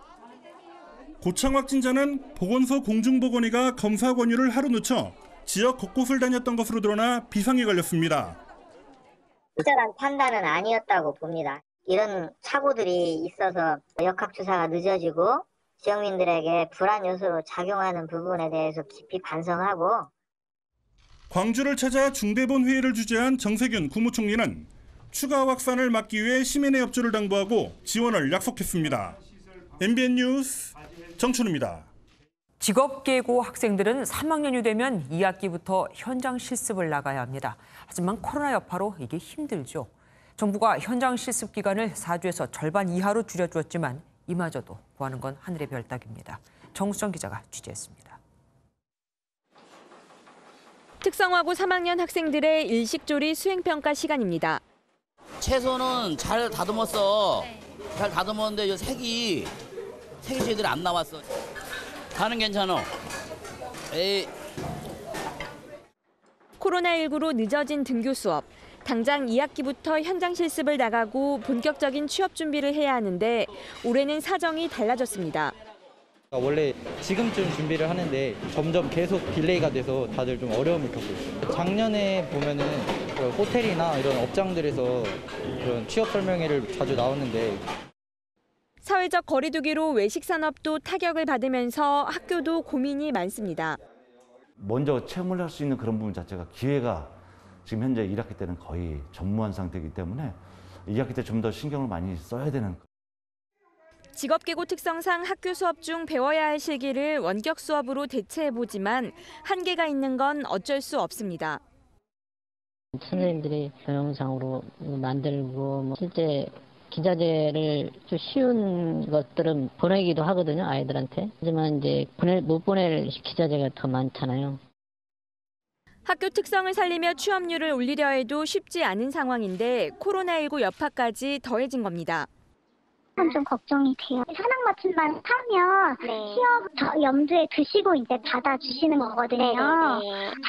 고창 확진자는 보건소 공중보건의가 검사 권유를 하루 늦춰 지역 곳곳을 다녔던 것으로 드러나 비상에 걸렸습니다. 적절한 판단은 아니었다고 봅니다. 이런 착오들이 있어서 역학주사가 늦어지고 지역민들에게 불안 요소로 작용하는 부분에 대해서 깊이 반성하고 광주를 찾아 중대본 회의를 주재한 정세균 국무총리는 추가 확산을 막기 위해 시민의 협조를 당부하고 지원을 약속했습니다. MBN 뉴스 정춘우입니다. 직업계고 학생들은 3학년이 되면 2학기부터 현장 실습을 나가야 합니다. 하지만 코로나 여파로 이게 힘들죠. 정부가 현장 실습 기간을 4주에서 절반 이하로 줄여주었지만 이마저도 구하는 건 하늘의 별 따기입니다. 정수정 기자가 취재했습니다. 특성화고 3학년 학생들의 일식조리 수행평가 시간입니다. 채소는 잘 다듬었어. 잘 다듬었는데 색이 제대로 안 나왔어. 간은 괜찮아. 에이. 코로나19로 늦어진 등교 수업. 당장 2학기부터 현장 실습을 나가고 본격적인 취업 준비를 해야 하는데 올해는 사정이 달라졌습니다. 원래 지금쯤 준비를 하는데 점점 계속 딜레이가 돼서 다들 좀 어려움을 겪고 있어요. 작년에 보면은 호텔이나 이런 업장들에서 그런 취업 설명회를 자주 나오는데 사회적 거리두기로 외식 산업도 타격을 받으면서 학교도 고민이 많습니다. 먼저 체험을 할 수 있는 그런 부분 자체가 기회가 지금 현재 1학기 때는 거의 전무한 상태이기 때문에 2학기 때 좀 더 신경을 많이 써야 되는. 직업계고 특성상 학교 수업 중 배워야 할 실기를 원격 수업으로 대체해보지만 한계가 있는 건 어쩔 수 없습니다. 선생님들이 동영상으로 만들고 실제 기자재를 좀 쉬운 것들은 보내기도 하거든요, 아이들한테. 하지만 이제 못 보낼 기자재가 더 많잖아요. 학교 특성을 살리며 취업률을 올리려 해도 쉽지 않은 상황인데 코로나19 여파까지 더해진 겁니다. 좀 걱정이 돼요. 산학 맞춤반 타면 취업 염두에 두시고 이제 받아주시는 거거든요.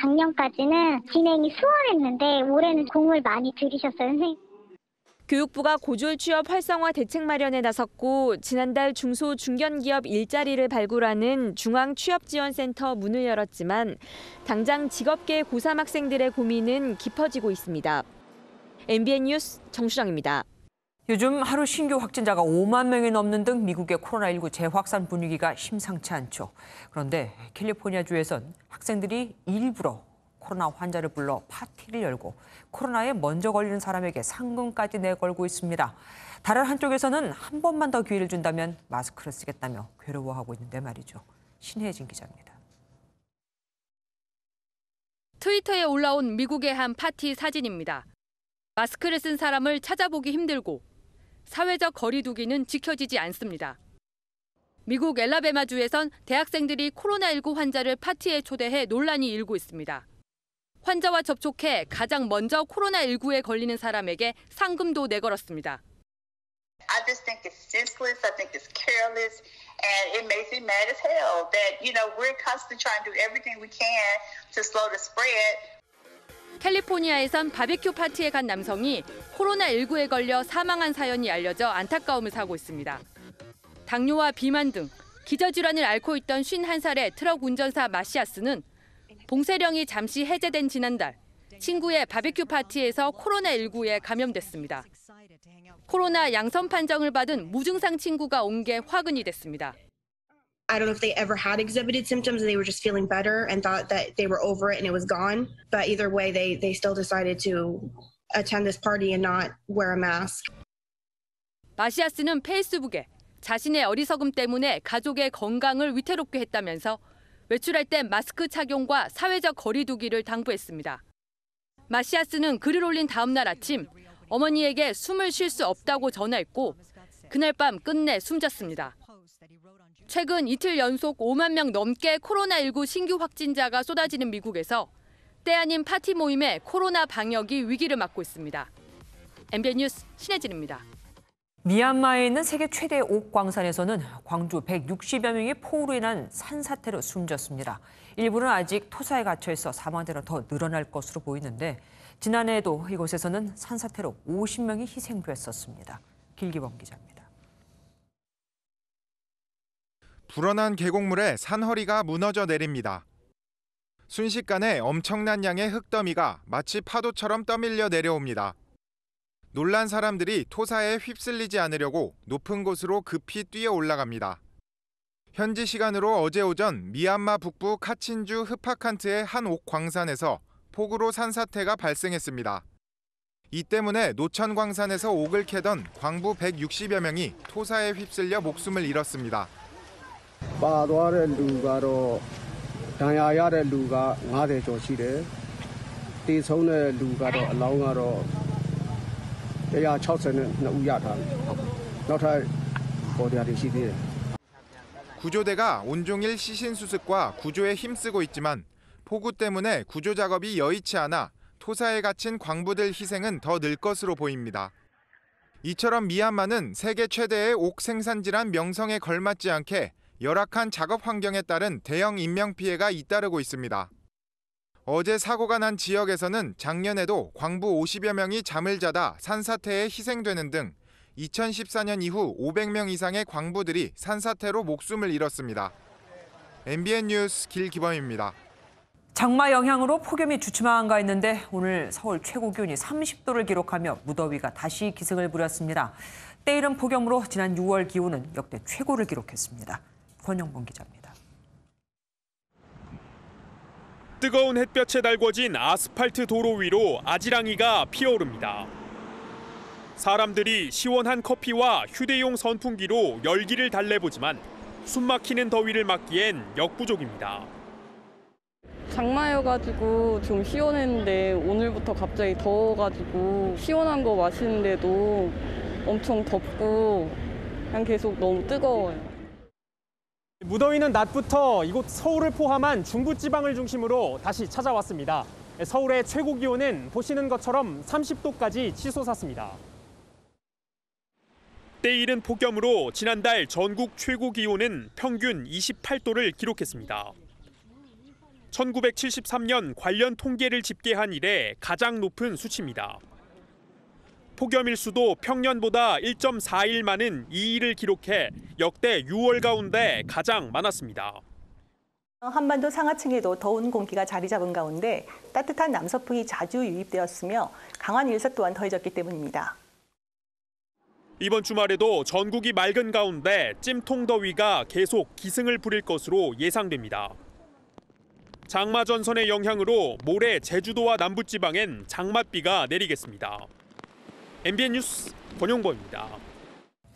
작년까지는 진행이 수월했는데 올해는 공을 많이 들이셨어요, 선생님. 교육부가 고졸 취업 활성화 대책 마련에 나섰고 지난달 중소 중견기업 일자리를 발굴하는 중앙취업지원센터 문을 열었지만 당장 직업계 고3 학생들의 고민은 깊어지고 있습니다. MBN 뉴스 정수정입니다. 요즘 하루 신규 확진자가 5만 명이 넘는 등 미국의 코로나19 재확산 분위기가 심상치 않죠. 그런데 캘리포니아주에선 학생들이 일부러 코로나 환자를 불러 파티를 열고 코로나에 먼저 걸리는 사람에게 상금까지 내걸고 있습니다. 다른 한쪽에서는 한 번만 더 기회를 준다면 마스크를 쓰겠다며 괴로워하고 있는데 말이죠. 신혜진 기자입니다. 트위터에 올라온 미국의 한 파티 사진입니다. 마스크를 쓴 사람을 찾아보기 힘들고 사회적 거리두기는 지켜지지 않습니다. 미국 엘라베마주에선 대학생들이 코로나19 환자를 파티에 초대해 논란이 일고 있습니다. 환자와 접촉해 가장 먼저 코로나19에 걸리는 사람에게 상금도 내걸었습니다. I just think it's senseless. I think it's careless, and it makes me mad as hell that we're constantly trying to do everything we can to slow the spread. 캘리포니아에선 바비큐 파티에 간 남성이 코로나19에 걸려 사망한 사연이 알려져 안타까움을 사고 있습니다. 당뇨와 비만 등 기저질환을 앓고 있던 51살의 트럭 운전사 마시아스는 봉쇄령이 잠시 해제된 지난달 친구의 바비큐 파티에서 코로나19에 감염됐습니다. 코로나 양성 판정을 받은 무증상 친구가 온 게 화근이 됐습니다. I don't know if they ever had exhibited symptoms and they were just feeling better and thought that they were over it and it was gone. But either way, they still decided to attend this party and not wear a mask. 마시아스는 페이스북에 자신의 어리석음 때문에 가족의 건강을 위태롭게 했다면서 외출할 때 마스크 착용과 사회적 거리두기를 당부했습니다. 마시아스는 글을 올린 다음 날 아침 어머니에게 숨을 쉴 수 없다고 전화했고 그날 밤 끝내 숨졌습니다. 최근 이틀 연속 5만 명 넘게 코로나19 신규 확진자가 쏟아지는 미국에서 때 아닌 파티 모임에 코로나 방역이 위기를 맞고 있습니다. MBN 뉴스 신혜진입니다. 미얀마에 있는 세계 최대 옥 광산에서는 광주 160여 명이 폭우로 인한 산사태로 숨졌습니다. 일부는 아직 토사에 갇혀 있어 사망자는 더 늘어날 것으로 보이는데 지난해에도 이곳에서는 산사태로 50명이 희생도 했었습니다. 길기범 기자입니다. 불어난 계곡물에 산허리가 무너져 내립니다. 순식간에 엄청난 양의 흙더미가 마치 파도처럼 떠밀려 내려옵니다. 놀란 사람들이 토사에 휩쓸리지 않으려고 높은 곳으로 급히 뛰어 올라갑니다. 현지 시간으로 어제 오전 미얀마 북부 카친주 흐파칸트의 한 옥 광산에서 폭우로 산사태가 발생했습니다. 이 때문에 노천 광산에서 옥을 캐던 광부 160여 명이 토사에 휩쓸려 목숨을 잃었습니다. ပါသွားတဲ့လူကတော့ဒဏ်ရာရတဲ့လူက50ကျော်ရှိတယ်။တေဆုံးတဲ့လူကတော့အလောင်းကတော့ 160는 우야다. 너탈 거대하리 시대. 구조대가 온종일 시신 수습과 구조에 힘쓰고 있지만 폭우 때문에 구조 작업이 여의치 않아 토사에 갇힌 광부들 희생은 더 늘 것으로 보입니다. 이처럼 미얀마는 세계 최대의 옥 생산지란 명성에 걸맞지 않게 열악한 작업 환경에 따른 대형 인명피해가 잇따르고 있습니다. 어제 사고가 난 지역에서는 작년에도 광부 50여 명이 잠을 자다 산사태에 희생되는 등 2014년 이후 500명 이상의 광부들이 산사태로 목숨을 잃었습니다. MBN 뉴스 길기범입니다. 장마 영향으로 폭염이 주춤한 가했는데 오늘 서울 최고 기온이 30도를 기록하며 무더위가 다시 기승을 부렸습니다. 때이른 폭염으로 지난 6월 기온은 역대 최고를 기록했습니다. 권영범 기자입니다. 뜨거운 햇볕에 달궈진 아스팔트 도로 위로 아지랑이가 피어오릅니다. 사람들이 시원한 커피와 휴대용 선풍기로 열기를 달래보지만 숨막히는 더위를 막기엔 역부족입니다. 장마여가지고 좀 시원했는데 오늘부터 갑자기 더워가지고 시원한 거 마시는데도 엄청 덥고 그냥 계속 너무 뜨거워요. 무더위는 낮부터 이곳 서울을 포함한 중부지방을 중심으로 다시 찾아왔습니다. 서울의 최고 기온은 보시는 것처럼 30도까지 치솟았습니다. 때이른 폭염으로 지난달 전국 최고 기온은 평균 28도를 기록했습니다. 1973년 관련 통계를 집계한 이래 가장 높은 수치입니다. 폭염 일수도 평년보다 1.4일 많은 2일을 기록해 역대 6월 가운데 가장 많았습니다. 한반도 상하층에도 더운 공기가 자리 잡은 가운데 따뜻한 남서풍이 자주 유입되었으며 강한 일사 또한 더해졌기 때문입니다. 이번 주말에도 전국이 맑은 가운데 찜통 더위가 계속 기승을 부릴 것으로 예상됩니다. 장마 전선의 영향으로 모레 제주도와 남부지방엔 장맛비가 내리겠습니다. MBN 뉴스 권용범입니다.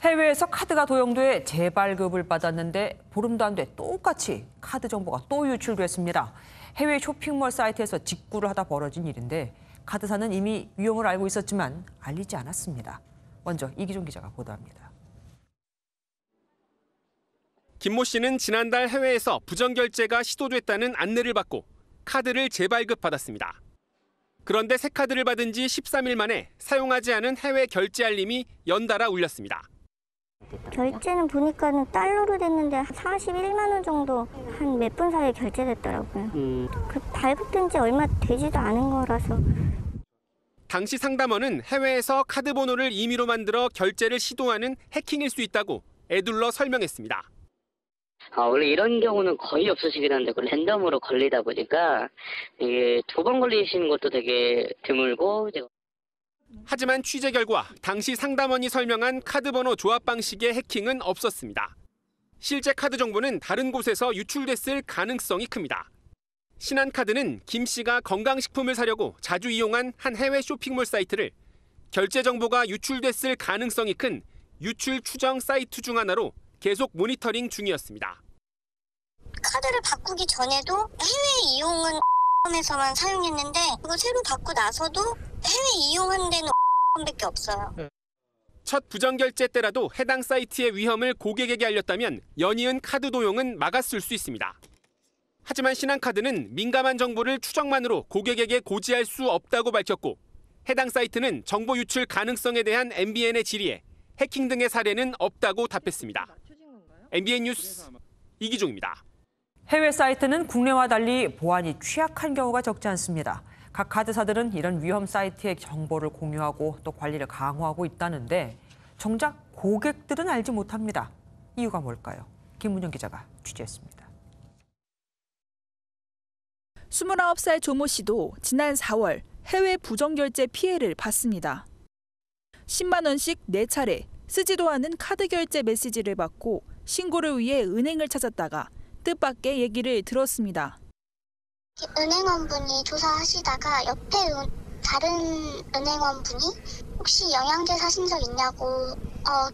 해외에서 카드가 도용돼 재발급을 받았는데 보름도 안 돼 똑같이 카드 정보가 또 유출됐습니다. 해외 쇼핑몰 사이트에서 직구를 하다 벌어진 일인데 카드사는 이미 위험을 알고 있었지만 알리지 않았습니다. 먼저 이기종 기자가 보도합니다. 김모 씨는 지난달 해외에서 부정결제가 시도됐다는 안내를 받고 카드를 재발급받았습니다. 그런데 새 카드를 받은 지 13일 만에 사용하지 않은 해외 결제 알림이 연달아 울렸습니다. 결제는 보니까는 달러로 됐는데 41만 원 정도 한 몇 분 사이에 결제됐더라고요. 그 발급된 지 얼마 되지도 않은 거라서. 당시 상담원은 해외에서 카드 번호를 임의로 만들어 결제를 시도하는 해킹일 수 있다고 애둘러 설명했습니다. 원래 이런 경우는 거의 없으시긴 한데 랜덤으로 걸리다 보니까 이게 2번 걸리시는 것도 되게 드물고. 하지만 취재 결과 당시 상담원이 설명한 카드 번호 조합 방식의 해킹은 없었습니다. 실제 카드 정보는 다른 곳에서 유출됐을 가능성이 큽니다. 신한카드는 김 씨가 건강식품을 사려고 자주 이용한 한 해외 쇼핑몰 사이트를 결제 정보가 유출됐을 가능성이 큰 유출 추정 사이트 중 하나로 계속 모니터링 중이었습니다. 카드를 바꾸기 전에도 해외 이용은 에서만 사용했는데 그거 새로 받고 나서도 해외 이용한 데는 밖에 없어요. 첫 부정결제 때라도 해당 사이트의 위험을 고객에게 알렸다면 연이은 카드 도용은 막았을 수 있습니다. 하지만 신한카드는 민감한 정보를 추정만으로 고객에게 고지할 수 없다고 밝혔고 해당 사이트는 정보 유출 가능성에 대한 MBN의 질의에 해킹 등의 사례는 없다고 답했습니다. MBN 뉴스 이기종입니다. 해외 사이트는 국내와 달리 보안이 취약한 경우가 적지 않습니다. 각 카드사들은 이런 위험 사이트의 정보를 공유하고 또 관리를 강화하고 있다는데 정작 고객들은 알지 못합니다. 이유가 뭘까요? 김문영 기자가 취재했습니다. 29살 조모 씨도 지난 4월 해외 부정결제 피해를 봤습니다. 10만 원씩 4차례 쓰지도 않은 카드 결제 메시지를 받고 신고를 위해 은행을 찾았다가 뜻밖의 얘기를 들었습니다. 은행원분이 조사하시다가 옆에 다른 은행원분이 혹시 영양제 사신 적 있냐고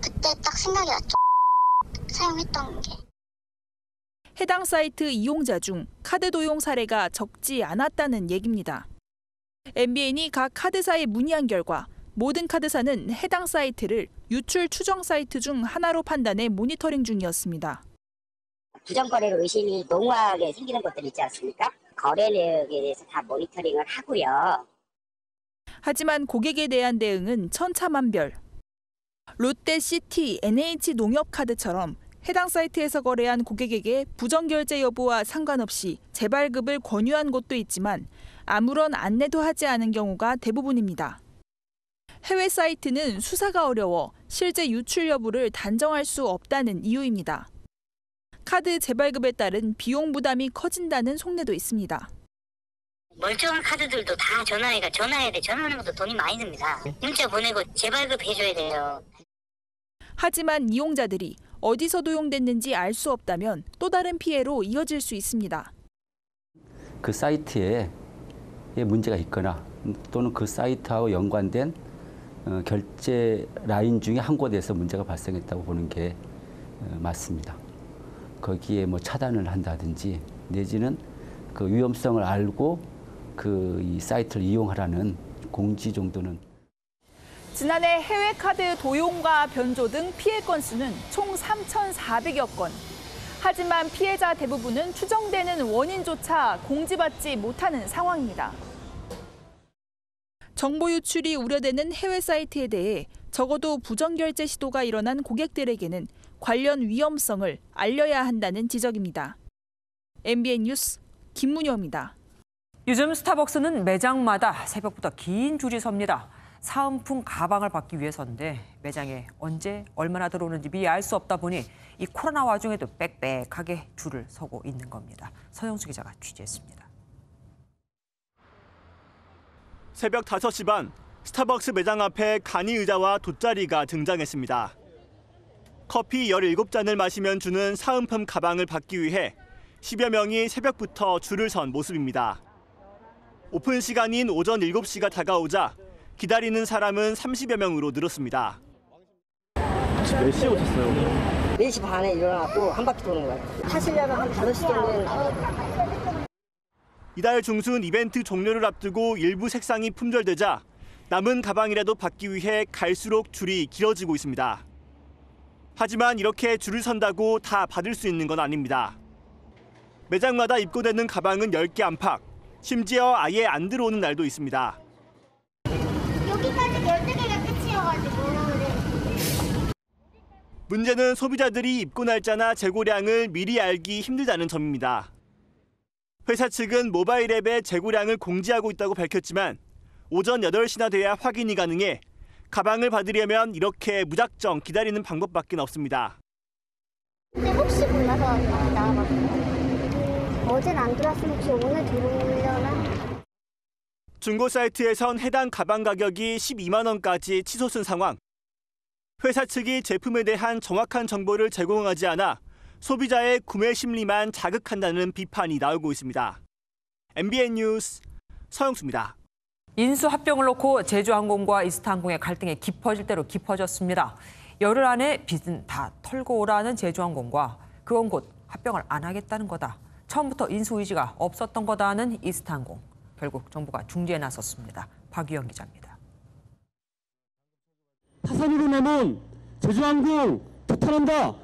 그때 딱 생각이 났죠. 사용했던 게. 해당 사이트 이용자 중 카드 도용 사례가 적지 않았다는 얘기입니다. MBN이 각 카드사에 문의한 결과 모든 카드사는 해당 사이트를 유출 추정 사이트 중 하나로 판단해 모니터링 중이었습니다. 부정거래로 의심이 농후하게 생기는 것들 있지 않습니까? 거래 내역에 대해서 다 모니터링을 하고요. 하지만 고객에 대한 대응은 천차만별. 롯데 시티, NH 농협카드처럼 해당 사이트에서 거래한 고객에게 부정결제 여부와 상관없이 재발급을 권유한 곳도 있지만 아무런 안내도 하지 않은 경우가 대부분입니다. 해외 사이트는 수사가 어려워 실제 유출 여부를 단정할 수 없다는 이유입니다. 카드 재발급에 따른 비용 부담이 커진다는 속내도 있습니다. 멀쩡한 카드들도 다 전화해야 돼. 전화하는 것도 돈이 많이 듭니다. 문자 보내고 재발급 해줘야 돼요. 하지만 이용자들이 어디서 도용됐는지 알 수 없다면 또 다른 피해로 이어질 수 있습니다. 그 사이트에 문제가 있거나 또는 그 사이트하고 연관된 결제 라인 중에 한 곳에서 문제가 발생했다고 보는 게 맞습니다. 거기에 뭐 차단을 한다든지 내지는 그 위험성을 알고 이 사이트를 이용하라는 공지 정도는. 지난해 해외 카드 도용과 변조 등 피해 건수는 총 3,400여 건. 하지만 피해자 대부분은 추정되는 원인조차 공지받지 못하는 상황입니다. 정보 유출이 우려되는 해외 사이트에 대해 적어도 부정결제 시도가 일어난 고객들에게는 관련 위험성을 알려야 한다는 지적입니다. MBN 뉴스 김문효입니다. 요즘 스타벅스는 매장마다 새벽부터 긴 줄이 섭니다. 사은품 가방을 받기 위해서인데 매장에 언제 얼마나 들어오는지 미리 알 수 없다 보니 이 코로나 와중에도 빽빽하게 줄을 서고 있는 겁니다. 서영수 기자가 취재했습니다. 새벽 5시 반 스타벅스 매장 앞에 간이 의자와 돗자리가 등장했습니다. 커피 17잔을 마시면 주는 사은품 가방을 받기 위해 10여 명이 새벽부터 줄을 선 모습입니다. 오픈 시간인 오전 7시가 다가오자 기다리는 사람은 30여 명으로 늘었습니다. 혹시 몇 시에 오셨어요? 4시 반에 일어나고 한 바퀴 도는 거예요. 하시려면 한 5시 정도는. 이달 중순 이벤트 종료를 앞두고 일부 색상이 품절되자 남은 가방이라도 받기 위해 갈수록 줄이 길어지고 있습니다. 하지만 이렇게 줄을 선다고 다 받을 수 있는 건 아닙니다. 매장마다 입고되는 가방은 10개 안팎, 심지어 아예 안 들어오는 날도 있습니다. 여기까지 12개가 끝이어가지고. 문제는 소비자들이 입고 날짜나 재고량을 미리 알기 힘들다는 점입니다. 회사 측은 모바일 앱에 재고량을 공지하고 있다고 밝혔지만 오전 8시나 돼야 확인이 가능해 가방을 받으려면 이렇게 무작정 기다리는 방법밖에 없습니다. 근데 혹시 몰라서 나와봤어요. 어제는 안 들어왔으면 혹시 오늘 들어오려나? 중고 사이트에선 해당 가방 가격이 12만 원까지 치솟은 상황. 회사 측이 제품에 대한 정확한 정보를 제공하지 않아 소비자의 구매 심리만 자극한다는 비판이 나오고 있습니다. MBN 뉴스 서영수입니다. 인수 합병을 놓고 제주항공과 이스타항공의 갈등이 깊어질 대로 깊어졌습니다. 열흘 안에 빚은 다 털고 오라는 제주항공과 그건 곧 합병을 안 하겠다는 거다. 처음부터 인수 의지가 없었던 거다는 이스타항공. 결국 정부가 중재에 나섰습니다. 박유영 기자입니다. 타산으로 남은 제주항공 규탄한다.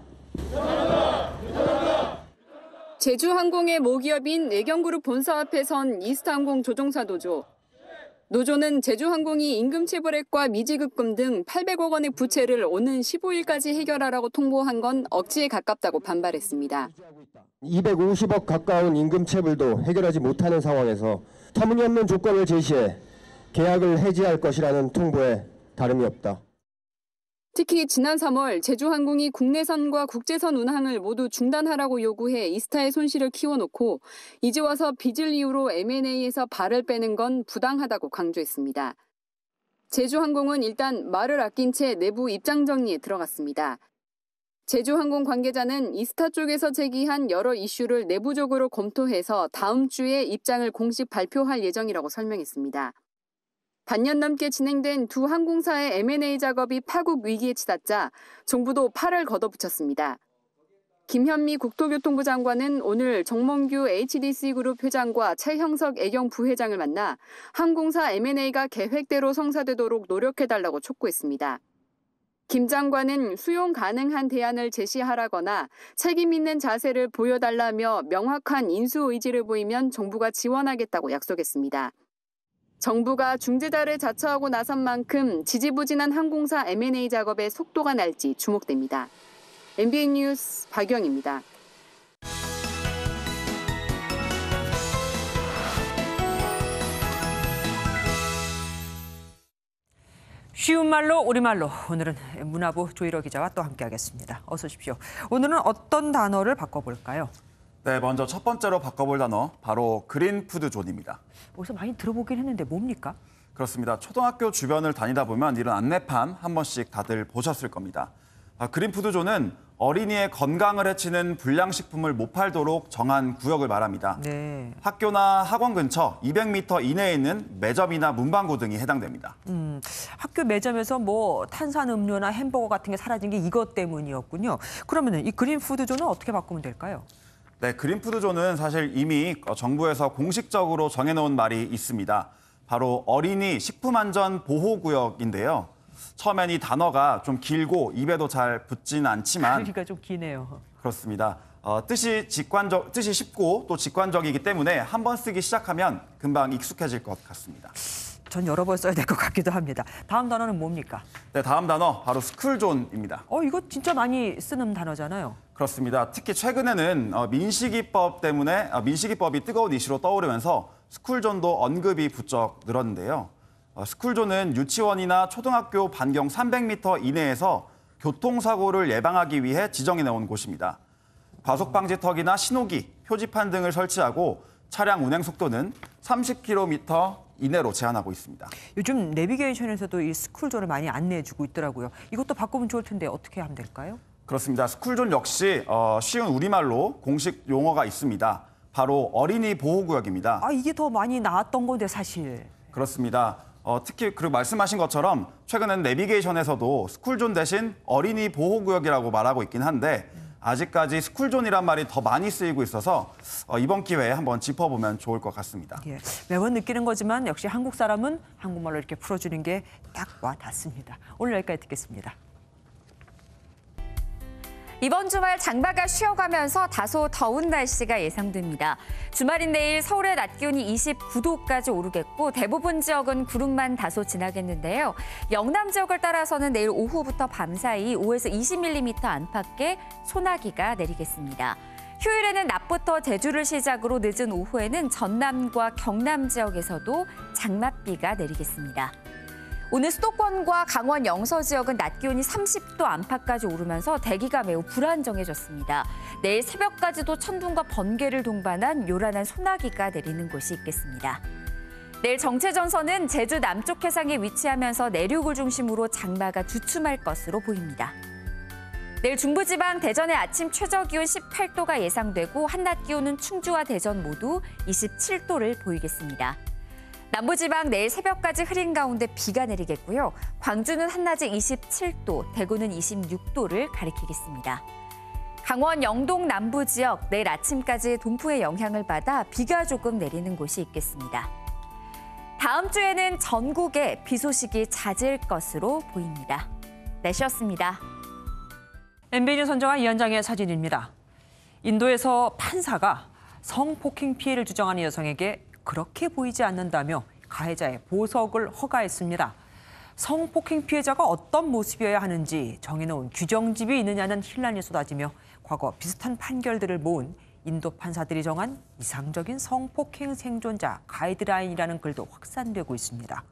제주항공의 모기업인 애경그룹 본사 앞에 선 이스타항공 조종사 노조. 노조는 제주항공이 임금체불액과 미지급금 등 800억 원의 부채를 오는 15일까지 해결하라고 통보한 건 억지에 가깝다고 반발했습니다. 250억 가까운 임금체불도 해결하지 못하는 상황에서 터무니없는 조건을 제시해 계약을 해지할 것이라는 통보에 다름이 없다. 특히 지난 3월 제주항공이 국내선과 국제선 운항을 모두 중단하라고 요구해 이스타의 손실을 키워놓고 이제 와서 빚을 이유로 M&A에서 발을 빼는 건 부당하다고 강조했습니다. 제주항공은 일단 말을 아낀 채 내부 입장 정리에 들어갔습니다. 제주항공 관계자는 이스타 쪽에서 제기한 여러 이슈를 내부적으로 검토해서 다음 주에 입장을 공식 발표할 예정이라고 설명했습니다. 반년 넘게 진행된 두 항공사의 M&A 작업이 파국 위기에 치닫자 정부도 팔을 걷어붙였습니다. 김현미 국토교통부 장관은 오늘 정몽규 HDC그룹 회장과 최형석 애경 부회장을 만나 항공사 M&A가 계획대로 성사되도록 노력해달라고 촉구했습니다. 김 장관은 수용 가능한 대안을 제시하라거나 책임 있는 자세를 보여달라며 명확한 인수 의지를 보이면 정부가 지원하겠다고 약속했습니다. 정부가 중재자를 자처하고 나선 만큼 지지부진한 항공사 M&A 작업에 속도가 날지 주목됩니다. MBN 뉴스 박영입니다. 쉬운 말로 우리말로 오늘은 문화부 조일호 기자와 또 함께하겠습니다. 어서 오십시오. 오늘은 어떤 단어를 바꿔볼까요? 네, 먼저 첫 번째로 바꿔볼 단어 바로 그린푸드존입니다. 어디서 많이 들어보긴 했는데 뭡니까? 그렇습니다. 초등학교 주변을 다니다 보면 이런 안내판 한 번씩 다들 보셨을 겁니다. 그린푸드존은 어린이의 건강을 해치는 불량식품을 못 팔도록 정한 구역을 말합니다. 네. 학교나 학원 근처 200m 이내에 있는 매점이나 문방구 등이 해당됩니다. 학교 매점에서 뭐 탄산음료나 햄버거 같은 게 사라진 게 이것 때문이었군요. 그러면 이 그린푸드존은 어떻게 바꾸면 될까요? 네, 그린푸드존은 사실 이미 정부에서 공식적으로 정해놓은 말이 있습니다. 바로 어린이 식품안전보호구역인데요. 처음엔 이 단어가 좀 길고 입에도 잘 붙지는 않지만 그러니까 좀 기네요. 그렇습니다. 뜻이 쉽고 또 직관적이기 때문에 한 번 쓰기 시작하면 금방 익숙해질 것 같습니다. 전 여러 번 써야 될 것 같기도 합니다. 다음 단어는 뭡니까? 네, 다음 단어 바로 스쿨존입니다. 이거 진짜 많이 쓰는 단어잖아요. 그렇습니다. 특히 최근에는 민식이법이 뜨거운 이슈로 떠오르면서 스쿨존도 언급이 부쩍 늘었는데요. 스쿨존은 유치원이나 초등학교 반경 300m 이내에서 교통사고를 예방하기 위해 지정해놓은 곳입니다. 과속방지턱이나 신호기, 표지판 등을 설치하고 차량 운행 속도는 30km 이내로 제한하고 있습니다. 요즘 내비게이션에서도 이 스쿨존을 많이 안내해주고 있더라고요. 이것도 바꾸면 좋을 텐데 어떻게 하면 될까요? 그렇습니다. 스쿨존 역시 쉬운 우리말로 공식 용어가 있습니다. 바로 어린이 보호구역입니다. 이게 더 많이 나았던 건데 사실. 그렇습니다. 특히 그리고 말씀하신 것처럼 최근엔 내비게이션에서도 스쿨존 대신 어린이 보호구역이라고 말하고 있긴 한데 아직까지 스쿨존이란 말이 더 많이 쓰이고 있어서 이번 기회에 한번 짚어보면 좋을 것 같습니다. 예, 매번 느끼는 거지만 역시 한국 사람은 한국말로 이렇게 풀어주는 게 딱 와 닿습니다. 오늘 여기까지 듣겠습니다. 이번 주말 장마가 쉬어가면서 다소 더운 날씨가 예상됩니다. 주말인 내일 서울의 낮 기온이 29도까지 오르겠고 대부분 지역은 구름만 다소 지나겠는데요. 영남 지역을 따라서는 내일 오후부터 밤사이 5에서 20mm 안팎의 소나기가 내리겠습니다. 휴일에는 낮부터 제주를 시작으로 늦은 오후에는 전남과 경남 지역에서도 장맛비가 내리겠습니다. 오늘 수도권과 강원 영서 지역은 낮 기온이 30도 안팎까지 오르면서 대기가 매우 불안정해졌습니다. 내일 새벽까지도 천둥과 번개를 동반한 요란한 소나기가 내리는 곳이 있겠습니다. 내일 정체전선은 제주 남쪽 해상에 위치하면서 내륙을 중심으로 장마가 주춤할 것으로 보입니다. 내일 중부지방 대전의 아침 최저기온 18도가 예상되고 한낮 기온은 충주와 대전 모두 27도를 보이겠습니다. 남부지방 내일 새벽까지 흐린 가운데 비가 내리겠고요. 광주는 한낮에 27도, 대구는 26도를 가리키겠습니다. 강원 영동 남부 지역 내일 아침까지 동풍의 영향을 받아 비가 조금 내리는 곳이 있겠습니다. 다음 주에는 전국에 비 소식이 잦을 것으로 보입니다. 날씨였습니다. MBN 선정한 이현장의 사진입니다. 인도에서 판사가 성폭행 피해를 주장하는 여성에게 그렇게 보이지 않는다며 가해자의 보석을 허가했습니다. 성폭행 피해자가 어떤 모습이어야 하는지 정해놓은 규정집이 있느냐는 혼란이 쏟아지며 과거 비슷한 판결들을 모은 인도 판사들이 정한 이상적인 성폭행 생존자 가이드라인이라는 글도 확산되고 있습니다.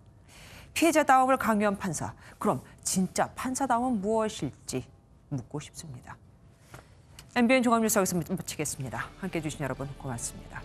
피해자다움을 강요한 판사, 그럼 진짜 판사다움은 무엇일지 묻고 싶습니다. MBN 종합뉴스 여기서 마치겠습니다. 함께해 주신 여러분 고맙습니다.